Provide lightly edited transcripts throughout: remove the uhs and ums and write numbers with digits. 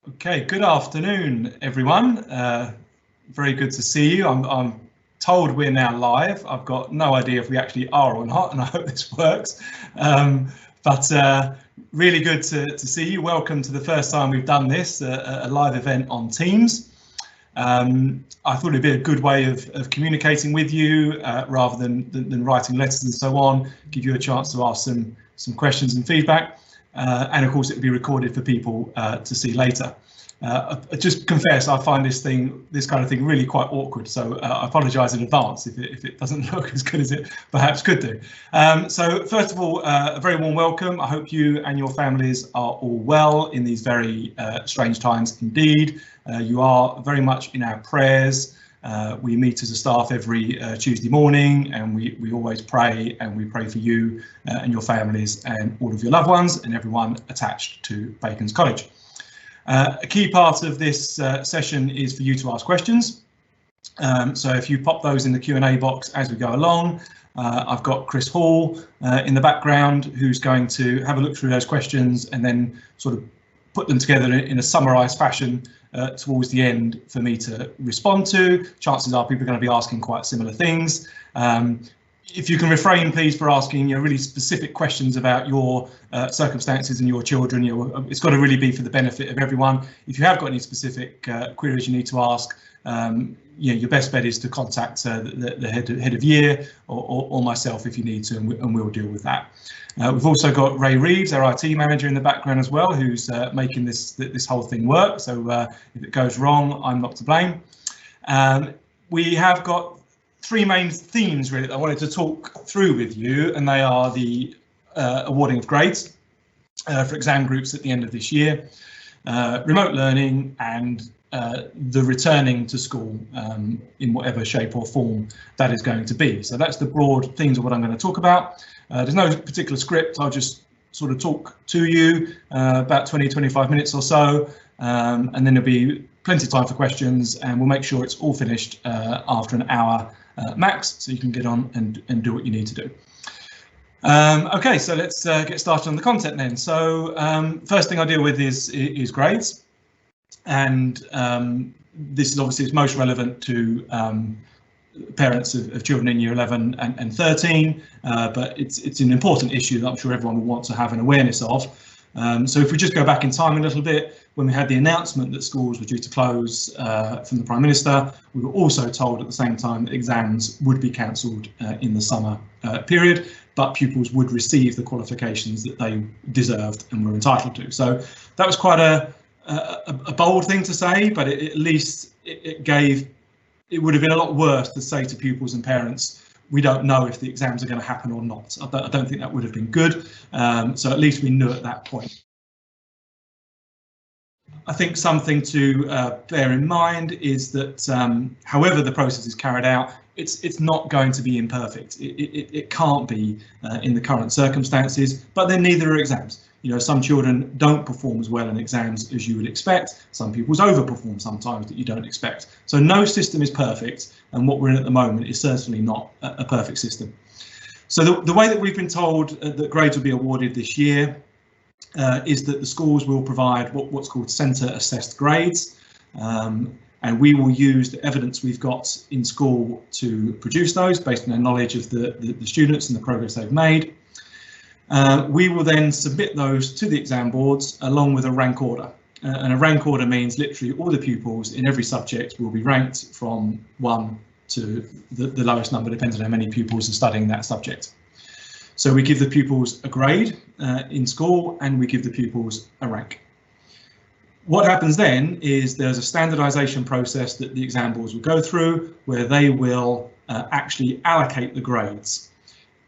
Okay, good afternoon, everyone. Very good to see you. I'm told we're now live. I've got no idea if we actually are or not, and I hope this works. But really good to see you. Welcome to the first time we've done this, a live event on Teams. I thought it'd be a good way of communicating with you rather than writing letters and so on, give you a chance to ask some questions and feedback. And of course, it will be recorded for people to see later. I just confess, I find this kind of thing really quite awkward, so I apologise in advance if it doesn't look as good as it perhaps could do. So first of all, a very warm welcome. I hope you and your families are all well in these very strange times indeed. You are very much in our prayers. We meet as a staff every Tuesday morning, and we always pray, and we pray for you and your families and all of your loved ones and everyone attached to Bacon's College. A key part of this session is for you to ask questions. So if you pop those in the Q&A box as we go along, I've got Chris Hall in the background who's going to have a look through those questions and then sort of put them together in a summarised fashion towards the end for me to respond to. Chances are people are going to be asking quite similar things. If you can refrain, please, for asking really specific questions about your circumstances and your children. It's got to really be for the benefit of everyone. If you have got any specific queries you need to ask, your best bet is to contact the head of year or myself if you need to, and we'll deal with that. We've also got Ray Reeves, our IT manager, in the background as well, who's making this whole thing work. So if it goes wrong, I'm not to blame. We have got three main themes really that I wanted to talk through with you, and they are the awarding of grades for exam groups at the end of this year, remote learning, and the returning to school in whatever shape or form that is going to be. So that's the broad themes of what I'm going to talk about. There's no particular script. I'll just sort of talk to you about 20-25 minutes or so, and then there'll be plenty of time for questions, and we'll make sure it's all finished after an hour max, so you can get on and do what you need to do. Okay, so let's get started on the content then. So first thing I deal with is grades, and this is obviously most relevant to parents of children in year 11 and 13, but it's an important issue that I'm sure everyone will want to have an awareness of. So if we just go back in time a little bit, when we had the announcement that schools were due to close from the Prime Minister, we were also told at the same time that exams would be cancelled in the summer period, but pupils would receive the qualifications that they deserved and were entitled to. So that was quite a bold thing to say, but at least it would have been a lot worse to say to pupils and parents, we don't know if the exams are going to happen or not. I don't think that would have been good. So at least we knew at that point. I think something to bear in mind is that however the process is carried out, it's not going to be imperfect. It can't be in the current circumstances, but then neither are exams. Some children don't perform as well in exams as you would expect. Some pupils overperform sometimes that you don't expect. So no system is perfect, and what we're in at the moment is certainly not a perfect system. So the way that we've been told that grades will be awarded this year is that the schools will provide what's called centre assessed grades, and we will use the evidence we've got in school to produce those based on our knowledge of the students and the progress they've made. We will then submit those to the exam boards along with a rank order. And a rank order means literally all the pupils in every subject will be ranked from 1 to the lowest number, depending on how many pupils are studying that subject. So we give the pupils a grade in school, and we give the pupils a rank. What happens then is there's a standardisation process that the exam boards will go through, where they will actually allocate the grades.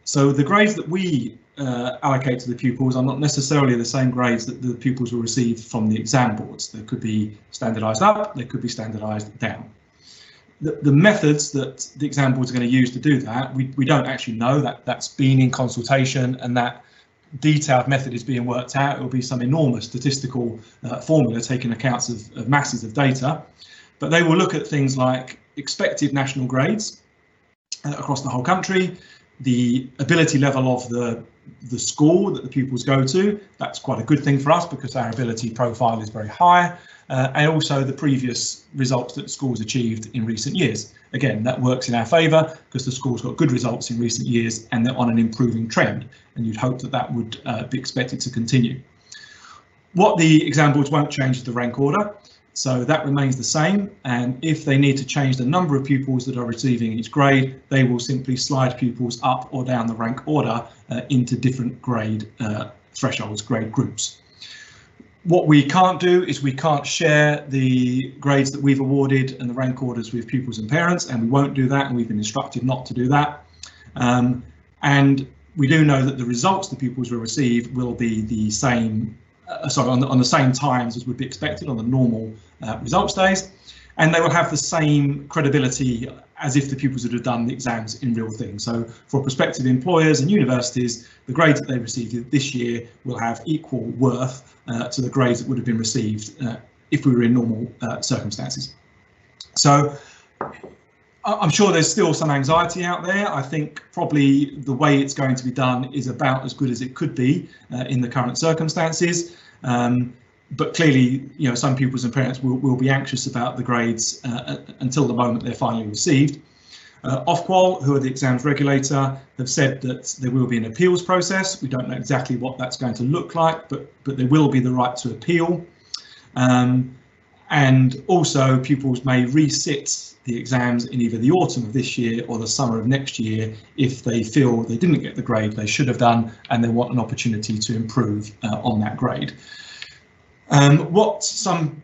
So the grades that we allocate to the pupils are not necessarily the same grades that the pupils will receive from the exam boards. They could be standardised up, they could be standardised down. The methods that the exam boards are going to use to do that, we don't actually know. That's been in consultation, and that detailed method is being worked out. It will be some enormous statistical formula taking accounts of masses of data, but they will look at things like expected national grades across the whole country, the ability level of the school that the pupils go to. That's quite a good thing for us because our ability profile is very high. and also the previous results that the schools achieved in recent years. Again, that works in our favour because the school's got good results in recent years and they're on an improving trend, and you'd hope that that would be expected to continue. What the exam boards won't change is the rank order, so that remains the same, and if they need to change the number of pupils that are receiving each grade, they will simply slide pupils up or down the rank order into different grade thresholds, grade groups. What we can't do is we can't share the grades that we've awarded and the rank orders with pupils and parents, and we won't do that, and we've been instructed not to do that. And we do know that the results the pupils will receive will be the same, on the same times as would be expected on the normal results days, and they will have the same credibility as if the pupils would have done the exams in real things. So for prospective employers and universities, the grades that they received this year will have equal worth to the grades that would have been received if we were in normal circumstances. So I'm sure there's still some anxiety out there. I think probably the way it's going to be done is about as good as it could be in the current circumstances. But clearly, some pupils and parents will be anxious about the grades until the moment they're finally received. Ofqual, who are the exams regulator, have said that there will be an appeals process. We don't know exactly what that's going to look like, but there will be the right to appeal. And also pupils may resit the exams in either the autumn of this year or the summer of next year if they feel they didn't get the grade they should have done and they want an opportunity to improve on that grade. What some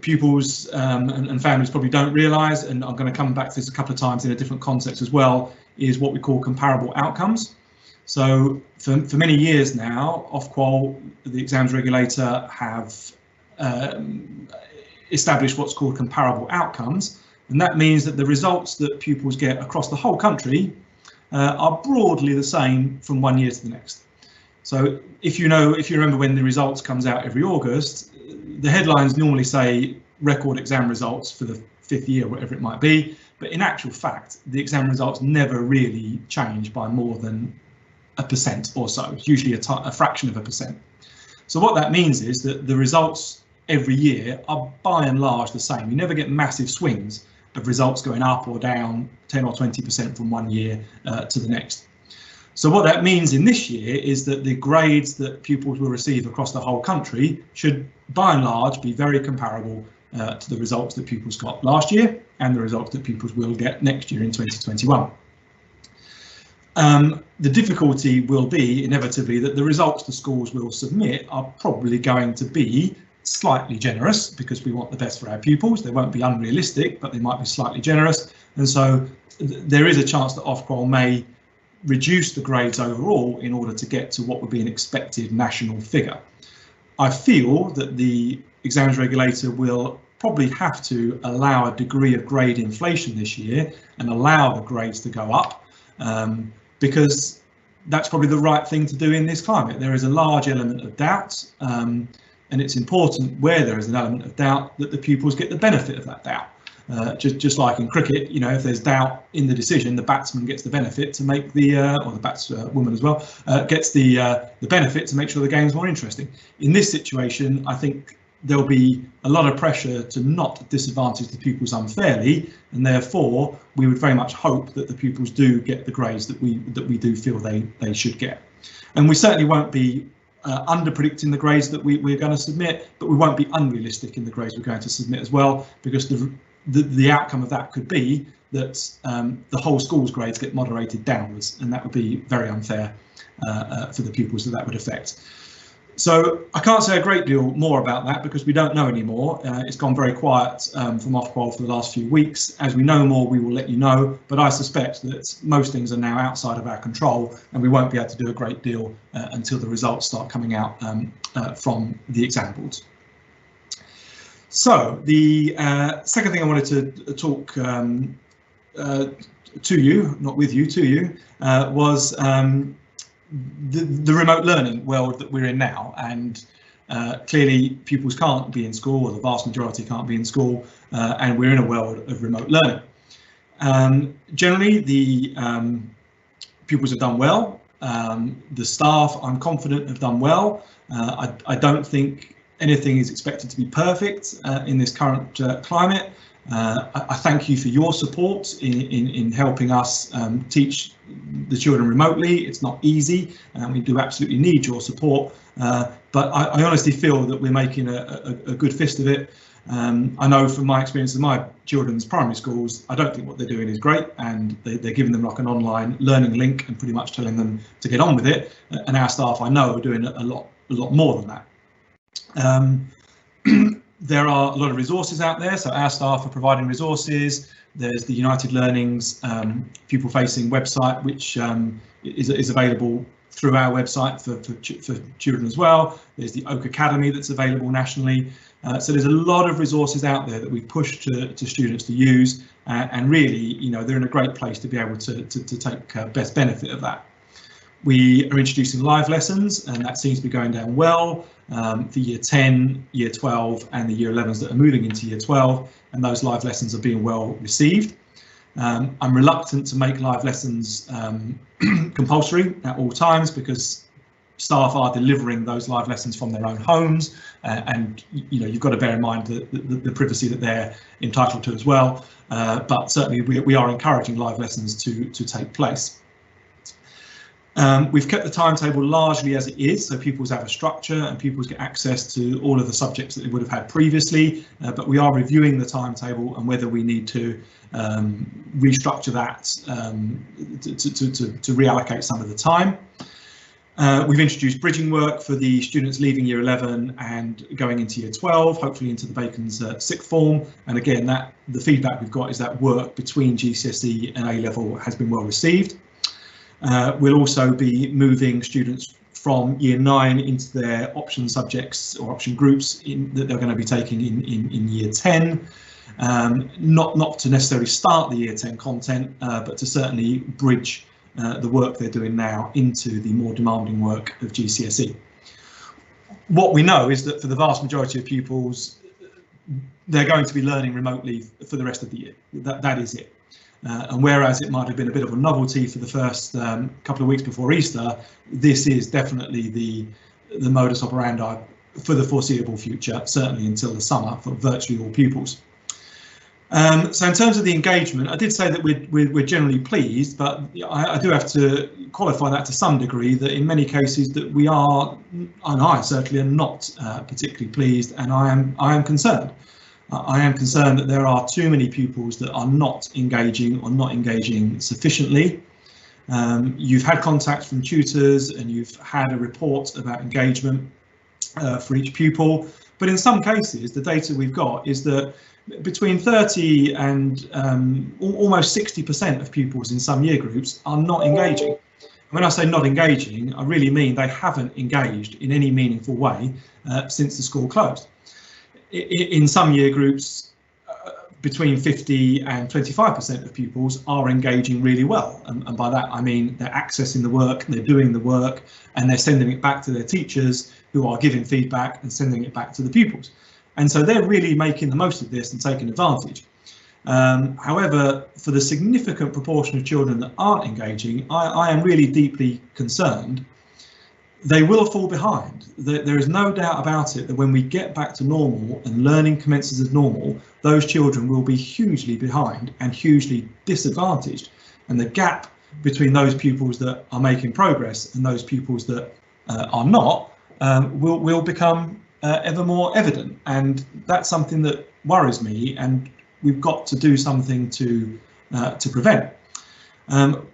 pupils and families probably don't realise, and I'm going to come back to this a couple of times in a different context as well, is what we call comparable outcomes. So for many years now, Ofqual, the exams regulator, have established what's called comparable outcomes, and that means that the results that pupils get across the whole country are broadly the same from one year to the next. So if you remember when the results comes out every August, the headlines normally say record exam results for the 5th year, whatever it might be, but in actual fact, the exam results never really change by more than 1% or so. It's usually a fraction of a percent. So what that means is that the results every year are by and large the same. You never get massive swings of results going up or down 10 or 20% from one year to the next. So what that means in this year is that the grades that pupils will receive across the whole country should by and large be very comparable to the results that pupils got last year and the results that pupils will get next year in 2021. The difficulty will be inevitably that the results the schools will submit are probably going to be slightly generous because we want the best for our pupils. They won't be unrealistic, but they might be slightly generous. And so there is a chance that Ofqual may reduce the grades overall in order to get to what would be an expected national figure. I feel that the exams regulator will probably have to allow a degree of grade inflation this year and allow the grades to go up because that's probably the right thing to do in this climate. There is a large element of doubt, and it's important where there is an element of doubt that the pupils get the benefit of that doubt. Just like in cricket, if there's doubt in the decision, the batsman gets the benefit to make the, or the batswoman as well, gets the benefit to make sure the game's more interesting. In this situation, I think there'll be a lot of pressure to not disadvantage the pupils unfairly, and therefore we would very much hope that the pupils do get the grades that we do feel they should get. And we certainly won't be under predicting the grades that we're going to submit, but we won't be unrealistic in the grades we're going to submit as well, because the outcome of that could be that the whole school's grades get moderated downwards, and that would be very unfair for the pupils that would affect. So I can't say a great deal more about that because we don't know anymore. It's gone very quiet from Ofqual for the last few weeks. As we know more, we will let you know, but I suspect that most things are now outside of our control and we won't be able to do a great deal until the results start coming out from the exam boards. So the second thing I wanted to talk to you, not with you, to you, was the remote learning world that we're in now. And clearly pupils can't be in school, or the vast majority can't be in school, and we're in a world of remote learning. Generally, the pupils have done well. The staff, I'm confident, have done well. I don't think anything is expected to be perfect in this current climate. I thank you for your support in helping us teach the children remotely. It's not easy, and we do absolutely need your support. But I honestly feel that we're making a good fist of it. I know from my experience in my children's primary schools, I don't think what they're doing is great, and they're giving them like an online learning link and pretty much telling them to get on with it. And our staff, I know, are doing a lot more than that. There are a lot of resources out there, so our staff are providing resources. There's the United Learning's pupil-facing website, which is available through our website for children as well. There's the Oak Academy that's available nationally. So there's a lot of resources out there that we push to students to use, and really, you know, they're in a great place to be able to take best benefit of that. We are introducing live lessons, and that seems to be going down well for year 10, year 12, and the year 11s that are moving into year 12, and those live lessons are being well received. I'm reluctant to make live lessons compulsory at all times, because staff are delivering those live lessons from their own homes, and you know, you've got to bear in mind the privacy that they're entitled to as well. But certainly we are encouraging live lessons to take place. We've kept the timetable largely as it is, so pupils have a structure and pupils get access to all of the subjects that they would have had previously, but we are reviewing the timetable and whether we need to restructure that to reallocate some of the time. We've introduced bridging work for the students leaving year 11 and going into year 12, hopefully into the Bacon's sixth form. And again, the feedback we've got is that work between GCSE and A-level has been well received. We'll also be moving students from year 9 into their option subjects or option groups that they're going to be taking in year 10. Not to necessarily start the year 10 content, but to certainly bridge the work they're doing now into the more demanding work of GCSE. What we know is that for the vast majority of pupils, they're going to be learning remotely for the rest of the year. That is it. And whereas it might have been a bit of a novelty for the first couple of weeks before Easter, this is definitely the modus operandi for the foreseeable future, certainly until the summer for virtually all pupils. So in terms of the engagement, I did say that we're generally pleased, but I do have to qualify that to some degree, that in many cases that we are, and I certainly am not particularly pleased, and I am concerned. I am concerned that there are too many pupils that are not engaging or not engaging sufficiently. You've had contact from tutors and you've had a report about engagement for each pupil, but in some cases the data we've got is that between 30 and almost 60% of pupils in some year groups are not engaging. When I say not engaging, I really mean they haven't engaged in any meaningful way since the school closed. In some year groups, between 50 and 25% of pupils are engaging really well. And by that, I mean they're accessing the work, they're doing the work, and they're sending it back to their teachers, who are giving feedback and sending it back to the pupils. And so they're really making the most of this and taking advantage. However, for the significant proportion of children that aren't engaging, I am really deeply concerned. They will fall behind. There is no doubt about it that when we get back to normal and learning commences as normal, those children will be hugely behind and hugely disadvantaged. And the gap between those pupils that are making progress and those pupils that are not will become ever more evident. And that's something that worries me, and we've got to do something to prevent. I'm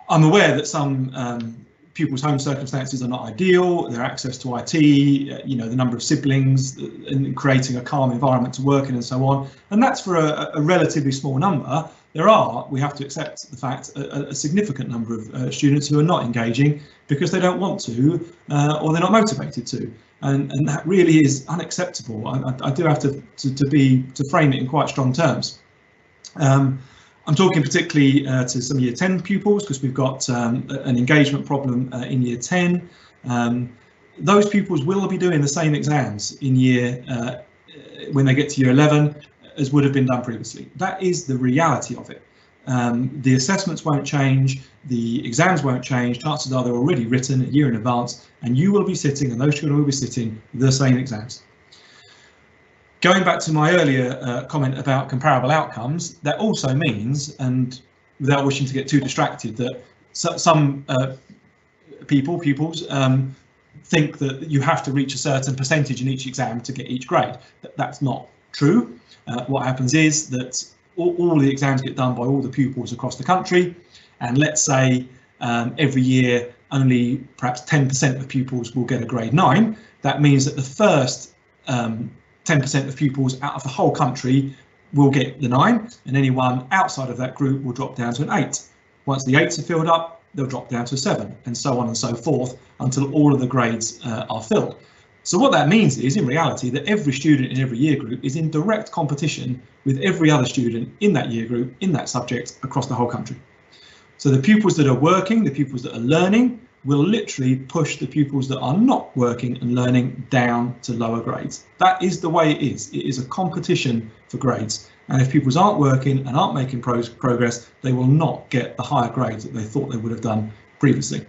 aware that some pupils' home circumstances are not ideal, their access to IT, the number of siblings, and creating a calm environment to work in and so on. And that's for a relatively small number. There are, we have to accept the fact, a significant number of students who are not engaging because they don't want to or they're not motivated to. And that really is unacceptable. I do have to frame it in quite strong terms. I'm talking particularly to some year 10 pupils because we've got an engagement problem in year 10. Those pupils will be doing the same exams in when they get to year 11 as would have been done previously. That is the reality of it. The assessments won't change, the exams won't change. Chances are they're already written a year in advance, and you will be sitting, and those children will be sitting, the same exams. Going back to my earlier comment about comparable outcomes, that also means, and without wishing to get too distracted, that some pupils think that you have to reach a certain percentage in each exam to get each grade. That's not true. What happens is that all the exams get done by all the pupils across the country, and let's say every year only perhaps 10% of pupils will get a grade 9. That means that the first 10% of pupils out of the whole country will get the 9, and anyone outside of that group will drop down to an 8. Once the 8s are filled up, they'll drop down to a 7, and so on and so forth until all of the grades are filled. So what that means is, in reality, that every student in every year group is in direct competition with every other student in that year group, in that subject, across the whole country. So the pupils that are working, the pupils that are learning, will literally push the pupils that are not working and learning down to lower grades. That is the way it is. It is a competition for grades. And if pupils aren't working and aren't making progress, they will not get the higher grades that they thought they would have done previously.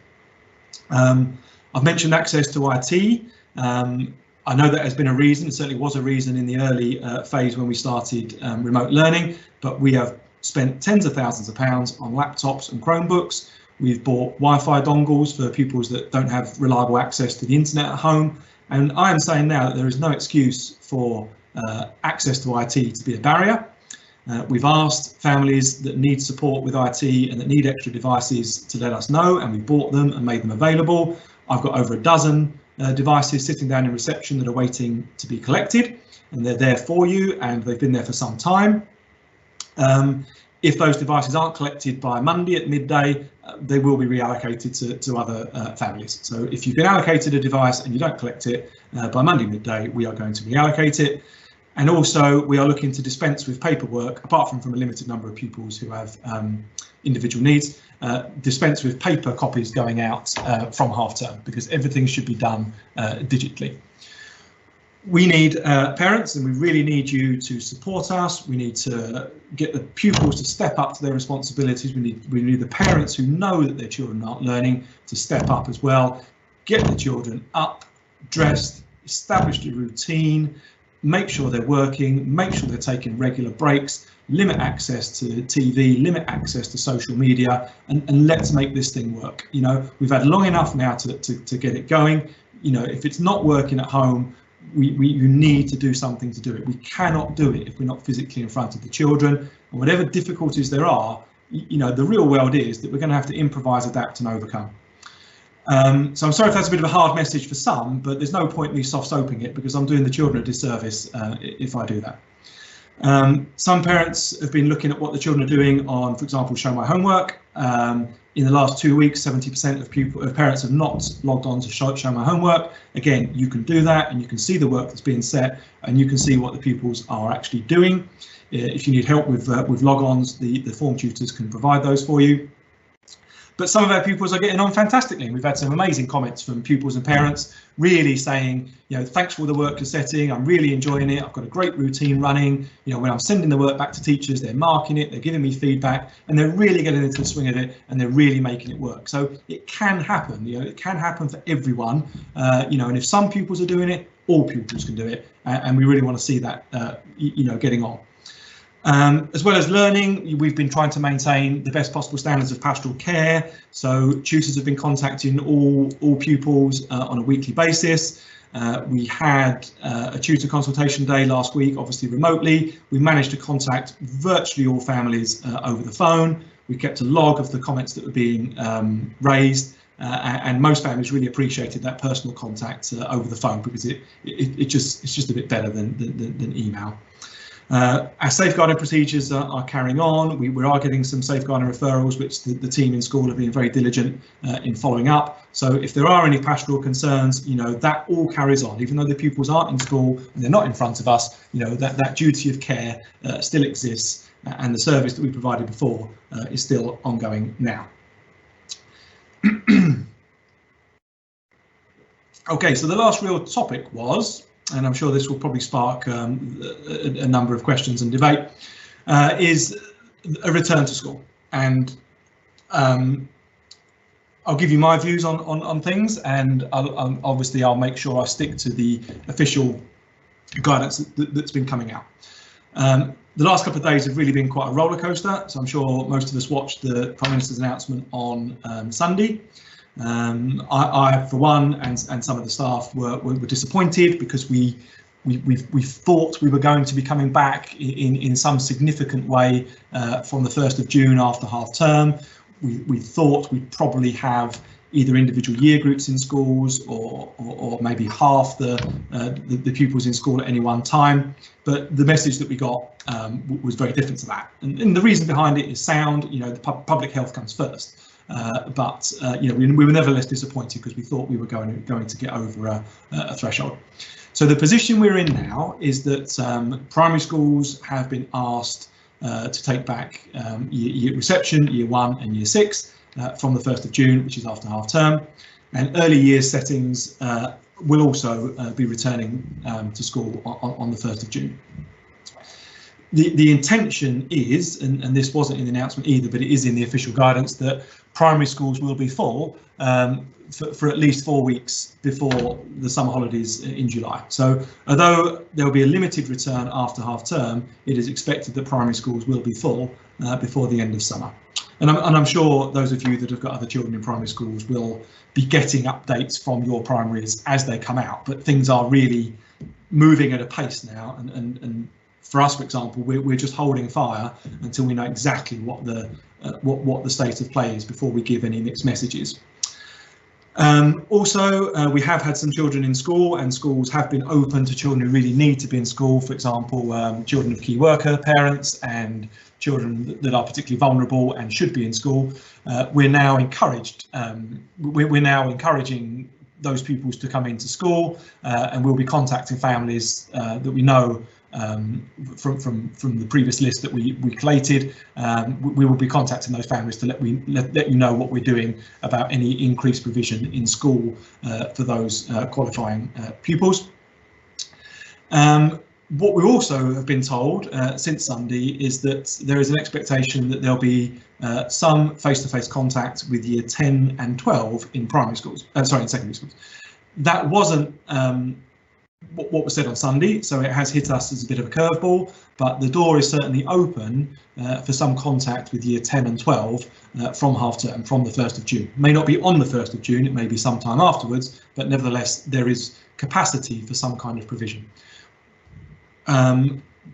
I've mentioned access to IT. I know that has been a reason, it certainly was a reason in the early phase when we started remote learning, but we have spent tens of thousands of pounds on laptops and Chromebooks. We've bought Wi-Fi dongles for pupils that don't have reliable access to the internet at home. And I am saying now that there is no excuse for access to IT to be a barrier. We've asked families that need support with IT and that need extra devices to let us know, and we bought them and made them available. I've got over a dozen devices sitting down in reception that are waiting to be collected, and they're there for you, and they've been there for some time. If those devices aren't collected by Monday at midday, they will be reallocated to other families. So if you've been allocated a device and you don't collect it by Monday midday, we are going to reallocate it. And also we are looking to dispense with paperwork, apart from a limited number of pupils who have individual needs, dispense with paper copies going out from half term, because everything should be done digitally. We need parents, and we really need you to support us. We need to get the pupils to step up to their responsibilities. We need the parents who know that their children aren't learning to step up as well. Get the children up, dressed, establish a routine, make sure they're working, make sure they're taking regular breaks, limit access to TV, limit access to social media, and let's make this thing work. You know, we've had long enough now to get it going. You know, if it's not working at home, you need to do something to do it. We cannot do it if we're not physically in front of the children. And whatever difficulties there are, you know, the real world is that we're going to have to improvise, adapt and overcome. So I'm sorry if that's a bit of a hard message for some, but there's no point in me soft soaping it, because I'm doing the children a disservice if I do that. Some parents have been looking at what the children are doing on, for example, Show My Homework. In the last 2 weeks, 70% of parents have not logged on to Show My Homework. Again, you can do that, and you can see the work that's being set, and you can see what the pupils are actually doing. If you need help with logons, the form tutors can provide those for you. But some of our pupils are getting on fantastically, and we've had some amazing comments from pupils and parents really saying, you know, thanks for all the work you're setting, I'm really enjoying it, I've got a great routine running, you know, when I'm sending the work back to teachers, they're marking it, they're giving me feedback, and they're really getting into the swing of it, and they're really making it work. So it can happen, you know, it can happen for everyone, you know, and if some pupils are doing it, all pupils can do it, and we really want to see that, you know, getting on. As well as learning, we've been trying to maintain the best possible standards of pastoral care. So tutors have been contacting all pupils on a weekly basis. We had a tutor consultation day last week, obviously remotely. We managed to contact virtually all families over the phone. We kept a log of the comments that were being raised, and most families really appreciated that personal contact over the phone, because it's just a bit better than email. Our safeguarding procedures are carrying on. We are getting some safeguarding referrals, which the team in school have been very diligent in following up. So if there are any pastoral concerns, you know, that all carries on, even though the pupils aren't in school and they're not in front of us, you know, that duty of care still exists, and the service that we provided before is still ongoing now. Okay, so the last real topic was, and I'm sure this will probably spark a number of questions and debate, is a return to school. and I'll give you my views on things, and obviously I'll make sure I stick to the official guidance that's been coming out. The last couple of days have really been quite a roller coaster, so I'm sure most of us watched the Prime Minister's announcement on Sunday. I, for one, and some of the staff were disappointed because we thought we were going to be coming back in some significant way from the 1st of June after half term. We thought we'd probably have either individual year groups in schools or maybe half the pupils in school at any one time. But the message that we got was very different to that. And the reason behind it is sound. You know, the public health comes first. But you know, we were nevertheless disappointed because we thought we were going to get over a threshold. So the position we're in now is that primary schools have been asked to take back year reception, year 1 and year 6 from the 1st of June, which is after half term, and early years settings will also be returning to school on the 1st of June. The intention is, and this wasn't in the announcement either, but it is in the official guidance, that primary schools will be full for at least 4 weeks before the summer holidays in July. So although there will be a limited return after half term, it is expected that primary schools will be full before the end of summer. And I'm sure those of you that have got other children in primary schools will be getting updates from your primaries as they come out, but things are really moving at a pace now, and for us, for example, we're just holding fire until we know exactly what the state of play is before we give any mixed messages. Also, we have had some children in school, and schools have been open to children who really need to be in school. For example, children of key worker parents and children that are particularly vulnerable and should be in school. We're now encouraged. We're now encouraging those pupils to come into school, and we'll be contacting families that we know from the previous list that we collated. We will be contacting those families to let you know what we're doing about any increased provision in school for those qualifying pupils. What we also have been told since Sunday is that there is an expectation that there'll be some face-to-face contact with year 10 and 12 in primary schools, in secondary schools. That wasn't what was said on Sunday, so it has hit us as a bit of a curveball, but the door is certainly open for some contact with year 10 and 12 from half term, from the 1st of June. May not be on the 1st of June, it may be sometime afterwards, but nevertheless there is capacity for some kind of provision.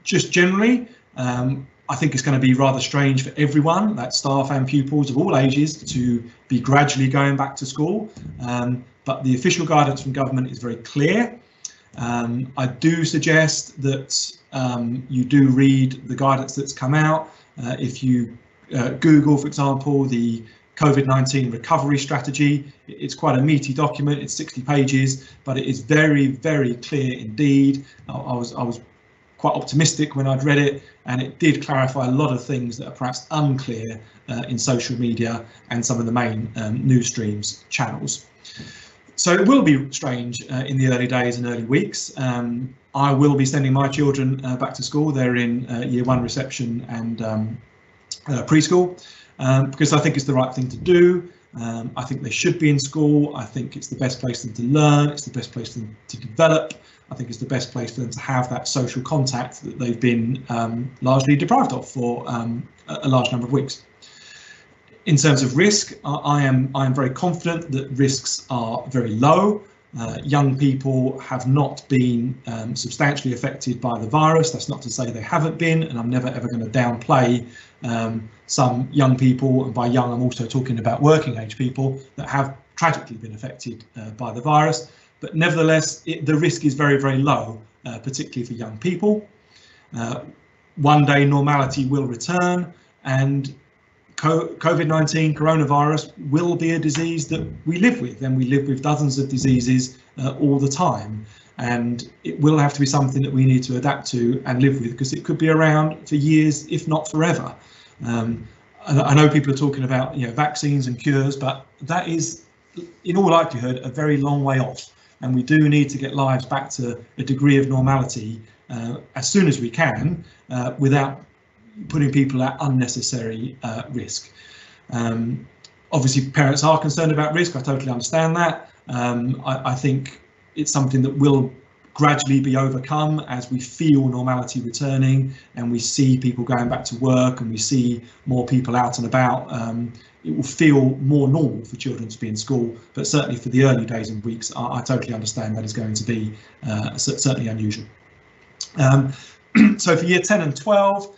Just generally, I think it's going to be rather strange for everyone, that's staff and pupils of all ages, to be gradually going back to school, but the official guidance from government is very clear. I do suggest that you do read the guidance that's come out. If you Google, for example, the COVID-19 recovery strategy, it's quite a meaty document, it's 60 pages, but it is very, very clear indeed. I was quite optimistic when I'd read it, and it did clarify a lot of things that are perhaps unclear in social media and some of the main news streams channels. So it will be strange in the early days and early weeks. I will be sending my children back to school. They're in year 1 reception and preschool because I think it's the right thing to do. I think they should be in school. I think it's the best place for them to learn. It's the best place for them to develop. I think it's the best place for them to have that social contact that they've been largely deprived of for a large number of weeks. In terms of risk, I am very confident that risks are very low. Young people have not been substantially affected by the virus. That's not to say they haven't been, and I'm never ever going to downplay some young people, and by young I'm also talking about working age people that have tragically been affected by the virus. But nevertheless, the risk is very, very low, particularly for young people. One day normality will return, and COVID-19, coronavirus, will be a disease that we live with, and we live with dozens of diseases all the time, and it will have to be something that we need to adapt to and live with, because it could be around for years, if not forever. I know people are talking about vaccines and cures, but that is in all likelihood a very long way off, and we do need to get lives back to a degree of normality as soon as we can, without putting people at unnecessary risk. Obviously, parents are concerned about risk. I totally understand that. I think it's something that will gradually be overcome as we feel normality returning and we see people going back to work and we see more people out and about. It will feel more normal for children to be in school, but certainly for the early days and weeks, I totally understand that is going to be certainly unusual. So for year 10 and 12,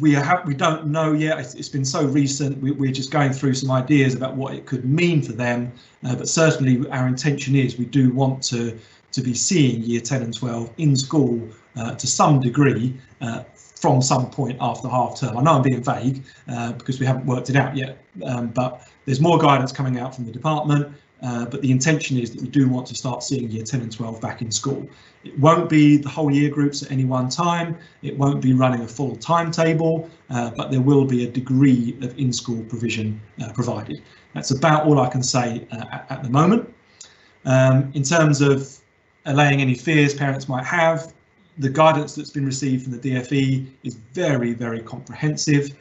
we don't know yet. It's been so recent. We're just going through some ideas about what it could mean for them, but certainly our intention is we do want to be seeing year 10 and 12 in school to some degree from some point after half term. I know I'm being vague because we haven't worked it out yet, but there's more guidance coming out from the department. But the intention is that we do want to start seeing year 10 and 12 back in school. It won't be the whole year groups at any one time. It won't be running a full timetable, but there will be a degree of in-school provision provided. That's about all I can say at the moment. In terms of allaying any fears parents might have, the guidance that's been received from the DfE is very, very comprehensive.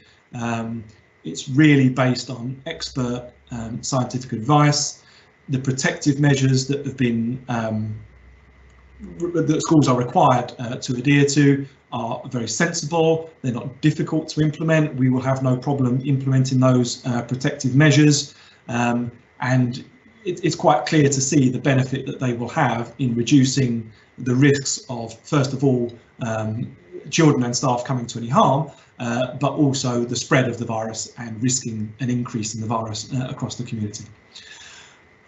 It's really based on expert scientific advice. The protective measures that have been that schools are required to adhere to are very sensible. They're not difficult to implement. We will have no problem implementing those protective measures, and it's quite clear to see the benefit that they will have in reducing the risks of, first of all, children and staff coming to any harm, but also the spread of the virus and risking an increase in the virus across the community.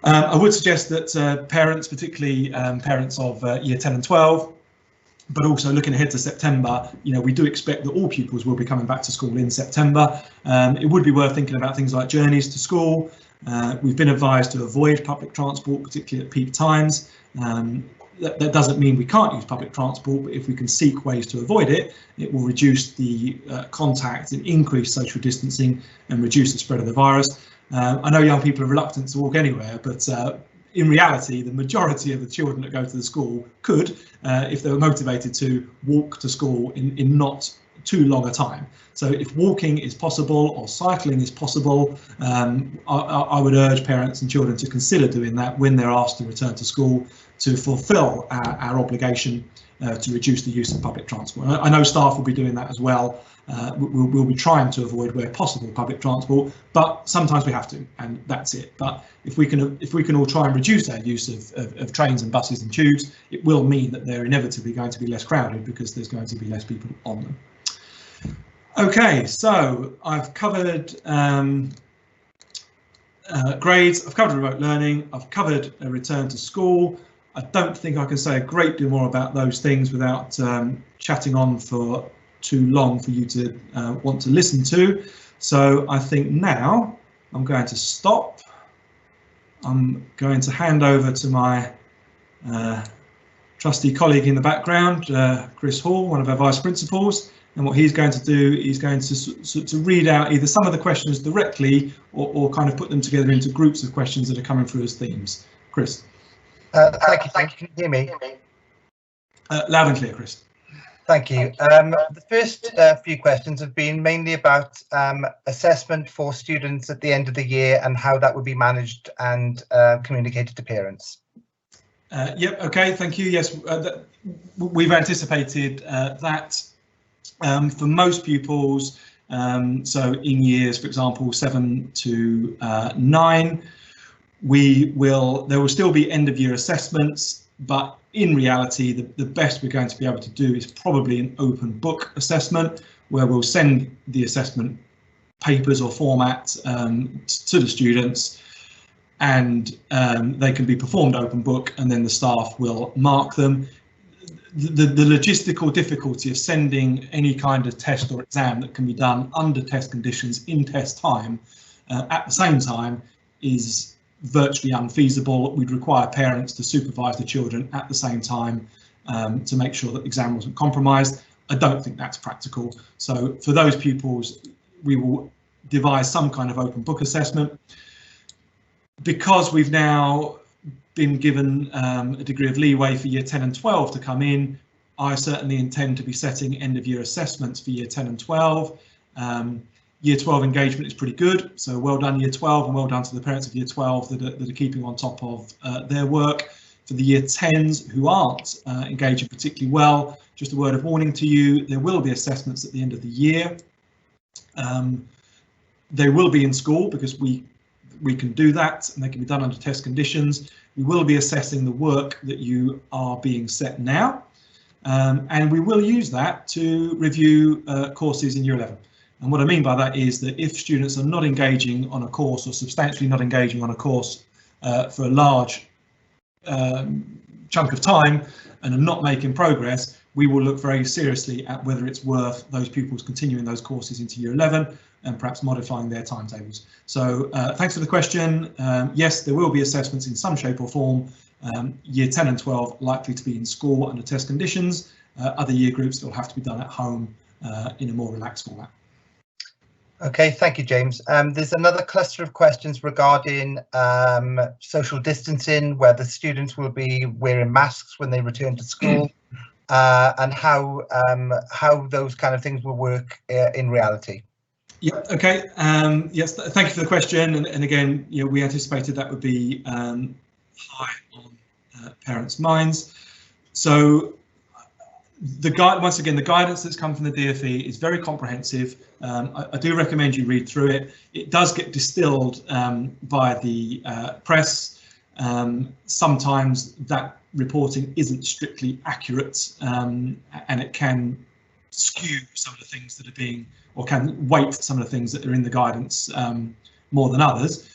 I would suggest that parents, particularly parents of year 10 and 12, but also looking ahead to September, we do expect that all pupils will be coming back to school in September. It would be worth thinking about things like journeys to school. We've been advised to avoid public transport, particularly at peak times. That doesn't mean we can't use public transport, but if we can seek ways to avoid it, it will reduce the contact and increase social distancing and reduce the spread of the virus. I know young people are reluctant to walk anywhere, but in reality, the majority of the children that go to the school could, if they were motivated to, walk to school in not too long a time. So if walking is possible or cycling is possible, I would urge parents and children to consider doing that when they're asked to return to school to fulfil our obligation to reduce the use of public transport. I know staff will be doing that as well. We'll be trying to avoid where possible public transport, but sometimes we have to, and that's it. But if we can all try and reduce our use of trains and buses and tubes, it will mean that they're inevitably going to be less crowded because there's going to be less people on them. Okay, so I've covered grades, I've covered remote learning, I've covered a return to school. I don't think I can say a great deal more about those things without chatting on for too long for you to want to listen to. So I think now I'm going to stop. I'm going to hand over to my trusty colleague in the background, Chris Hall, one of our vice principals. And what he's going to do is going to read out either some of the questions directly or kind of put them together into groups of questions that are coming through as themes. Chris. Thank you. Can you hear me? Loud and clear, Chris. Thank you. The first few questions have been mainly about assessment for students at the end of the year and how that would be managed and communicated to parents. Yep, okay, thank you. Yes, we've anticipated that for most pupils, so in years, for example, 7 to 9, there will still be end of year assessments, but in reality, the best we're going to be able to do is probably an open book assessment, where we'll send the assessment papers or formats to the students, and they can be performed open book, and then the staff will mark them. The logistical difficulty of sending any kind of test or exam that can be done under test conditions in test time at the same time is virtually unfeasible. We'd require parents to supervise the children at the same time to make sure that the exam wasn't compromised. I don't think that's practical. So for those pupils, we will devise some kind of open book assessment. Because we've now been given a degree of leeway for year 10 and 12 to come in, I certainly intend to be setting end of year assessments for year 10 and 12. Year 12 engagement is pretty good, so well done year 12, and well done to the parents of year 12 that are keeping on top of their work. For the year 10s who aren't engaging particularly well, just a word of warning to you, there will be assessments at the end of the year. They will be in school because we can do that, and they can be done under test conditions. We will be assessing the work that you are being set now, and we will use that to review courses in year 11. And what I mean by that is that if students are not engaging on a course, or substantially not engaging on a course for a large chunk of time and are not making progress, we will look very seriously at whether it's worth those pupils continuing those courses into year 11 and perhaps modifying their timetables. So thanks for the question. Yes, there will be assessments in some shape or form. Year 10 and 12 likely to be in school under test conditions. Other year groups will have to be done at home in a more relaxed format. Okay, thank you, James. There's another cluster of questions regarding social distancing, whether students will be wearing masks when they return to school, and how those kind of things will work in reality. Yeah, okay. Yes, thank you for the question. And again, you know, we anticipated that would be high on parents' minds. So once again, the guidance that's come from the DfE is very comprehensive. I do recommend you read through it. It does get distilled by the press. Sometimes that reporting isn't strictly accurate, and it can skew some of the things that are being, or can weight some of the things that are in the guidance more than others.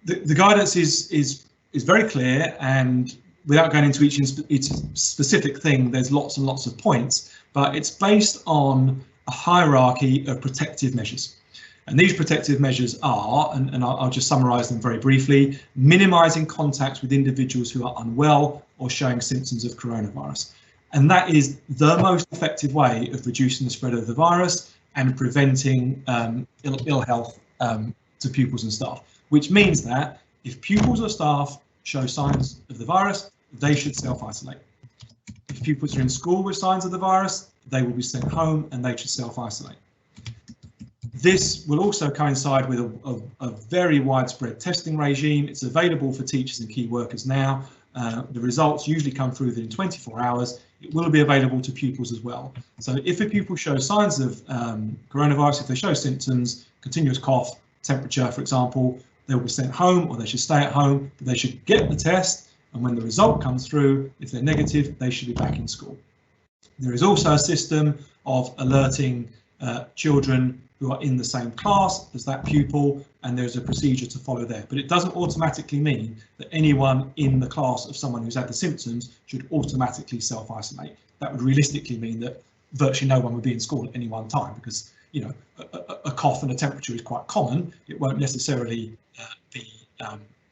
The guidance is very clear, and without going into each specific thing, there's lots and lots of points, but it's based on a hierarchy of protective measures. And these protective measures are, and I'll just summarise them very briefly, minimising contacts with individuals who are unwell or showing symptoms of coronavirus. And that is the most effective way of reducing the spread of the virus and preventing ill health to pupils and staff, which means that if pupils or staff show signs of the virus, they should self-isolate. If pupils are in school with signs of the virus, they will be sent home and they should self-isolate. This will also coincide with a very widespread testing regime. It's available for teachers and key workers now. The results usually come through within 24 hours. It will be available to pupils as well. So if a pupil shows signs of coronavirus, if they show symptoms, continuous cough, temperature, for example, they will be sent home, or they should stay at home, but they should get the test. And when the result comes through, if they're negative, they should be back in school. There is also a system of alerting children who are in the same class as that pupil, and there's a procedure to follow there. But it doesn't automatically mean that anyone in the class of someone who's had the symptoms should automatically self-isolate. That would realistically mean that virtually no one would be in school at any one time, because, you know, a cough and a temperature is quite common. It won't necessarily be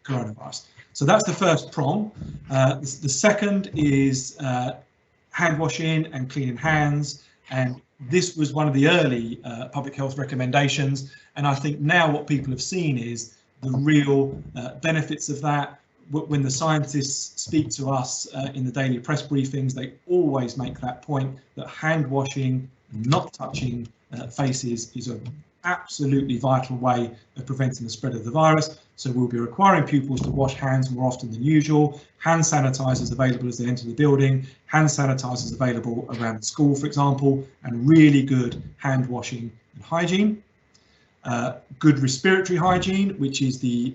coronavirus. So that's the first prong. The second is hand washing and cleaning hands. And this was one of the early public health recommendations. And I think now what people have seen is the real benefits of that. When the scientists speak to us in the daily press briefings, they always make that point that hand washing, not touching faces, is an absolutely vital way of preventing the spread of the virus. So we'll be requiring pupils to wash hands more often than usual. Hand sanitizers available as they enter the building, hand sanitizers available around the school, for example, and really good hand washing and hygiene. Good respiratory hygiene, which is the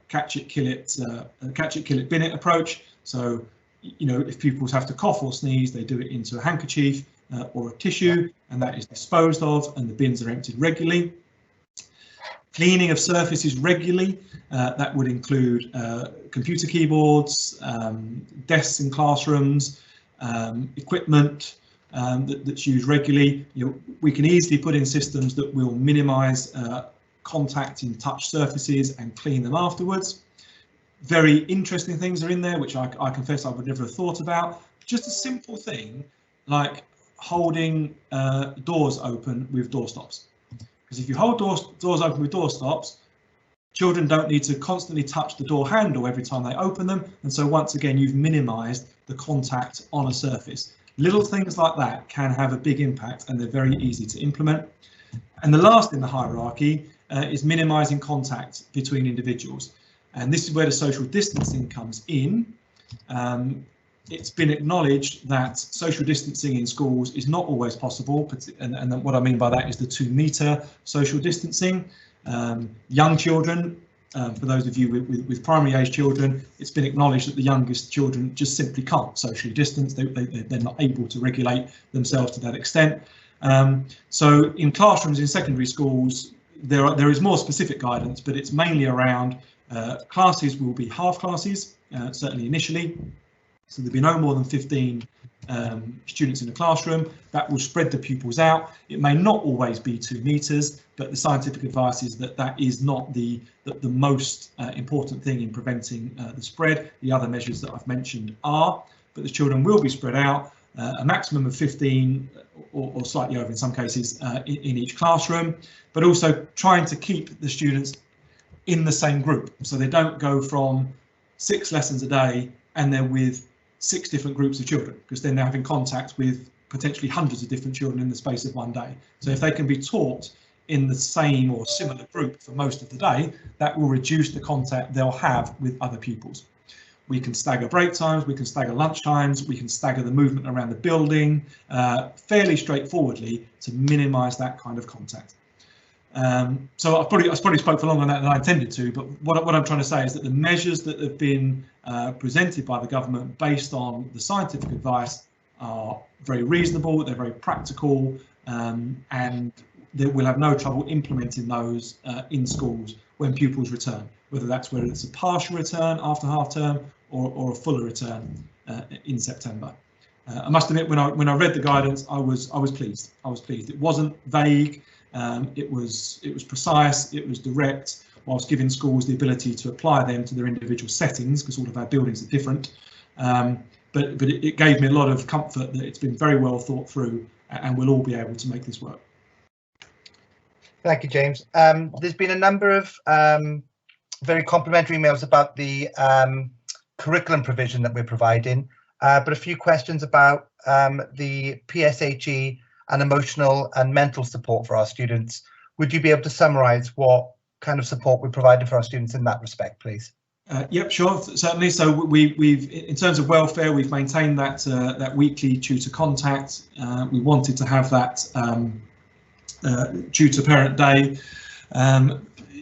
catch it, kill it, bin it approach. So, you know, if pupils have to cough or sneeze, they do it into a handkerchief or a tissue, and that is disposed of, and the bins are emptied regularly. Cleaning of surfaces regularly, that would include computer keyboards, desks in classrooms, equipment that's used regularly. You know, we can easily put in systems that will minimise contact in touch surfaces and clean them afterwards. Very interesting things are in there, which I confess I would never have thought about. Just a simple thing like holding doors open with door stops. Because if you hold doors open with door stops, children don't need to constantly touch the door handle every time they open them. And so once again, you've minimised the contact on a surface. Little things like that can have a big impact, and they're very easy to implement. And the last in the hierarchy is minimising contact between individuals. And this is where the social distancing comes in. It's been acknowledged that social distancing in schools is not always possible, and what I mean by that is the 2 metre social distancing. Young children, for those of you with primary age children, it's been acknowledged that the youngest children just simply can't socially distance. They're not able to regulate themselves to that extent. So in classrooms in secondary schools, there is more specific guidance, but it's mainly around classes will be half classes, certainly initially. So there'll be no more than 15 students in a classroom. That will spread the pupils out. It may not always be 2 metres, but the scientific advice is that that is not the most important thing in preventing the spread. The other measures that I've mentioned are, but the children will be spread out, a maximum of 15 or slightly over in some cases in each classroom, but also trying to keep the students in the same group. So they don't go from 6 lessons a day and they're with 6 different groups of children, because then they're having contact with potentially hundreds of different children in the space of one day. So if they can be taught in the same or similar group for most of the day, that will reduce the contact they'll have with other pupils. We can stagger break times, we can stagger lunch times, we can stagger the movement around the building fairly straightforwardly to minimise that kind of contact. So I probably spoke for longer than I intended to, but what I'm trying to say is that the measures that have been presented by the government based on the scientific advice are very reasonable, they're very practical, and we'll have no trouble implementing those in schools when pupils return, whether it's a partial return after half term or a fuller return in September. I must admit, when I read the guidance, I was pleased. It wasn't vague. It was precise, it was direct, whilst giving schools the ability to apply them to their individual settings, because all of our buildings are different. But it gave me a lot of comfort that it's been very well thought through, and we'll all be able to make this work. Thank you, James. There's been a number of very complimentary emails about the curriculum provision that we're providing, but a few questions about the PSHE and emotional and mental support for our students. Would you be able to summarise what kind of support we're providing for our students in that respect, please? Yep, sure, certainly. So we've, in terms of welfare, we've maintained that weekly tutor contact. We wanted to have that tutor parent day.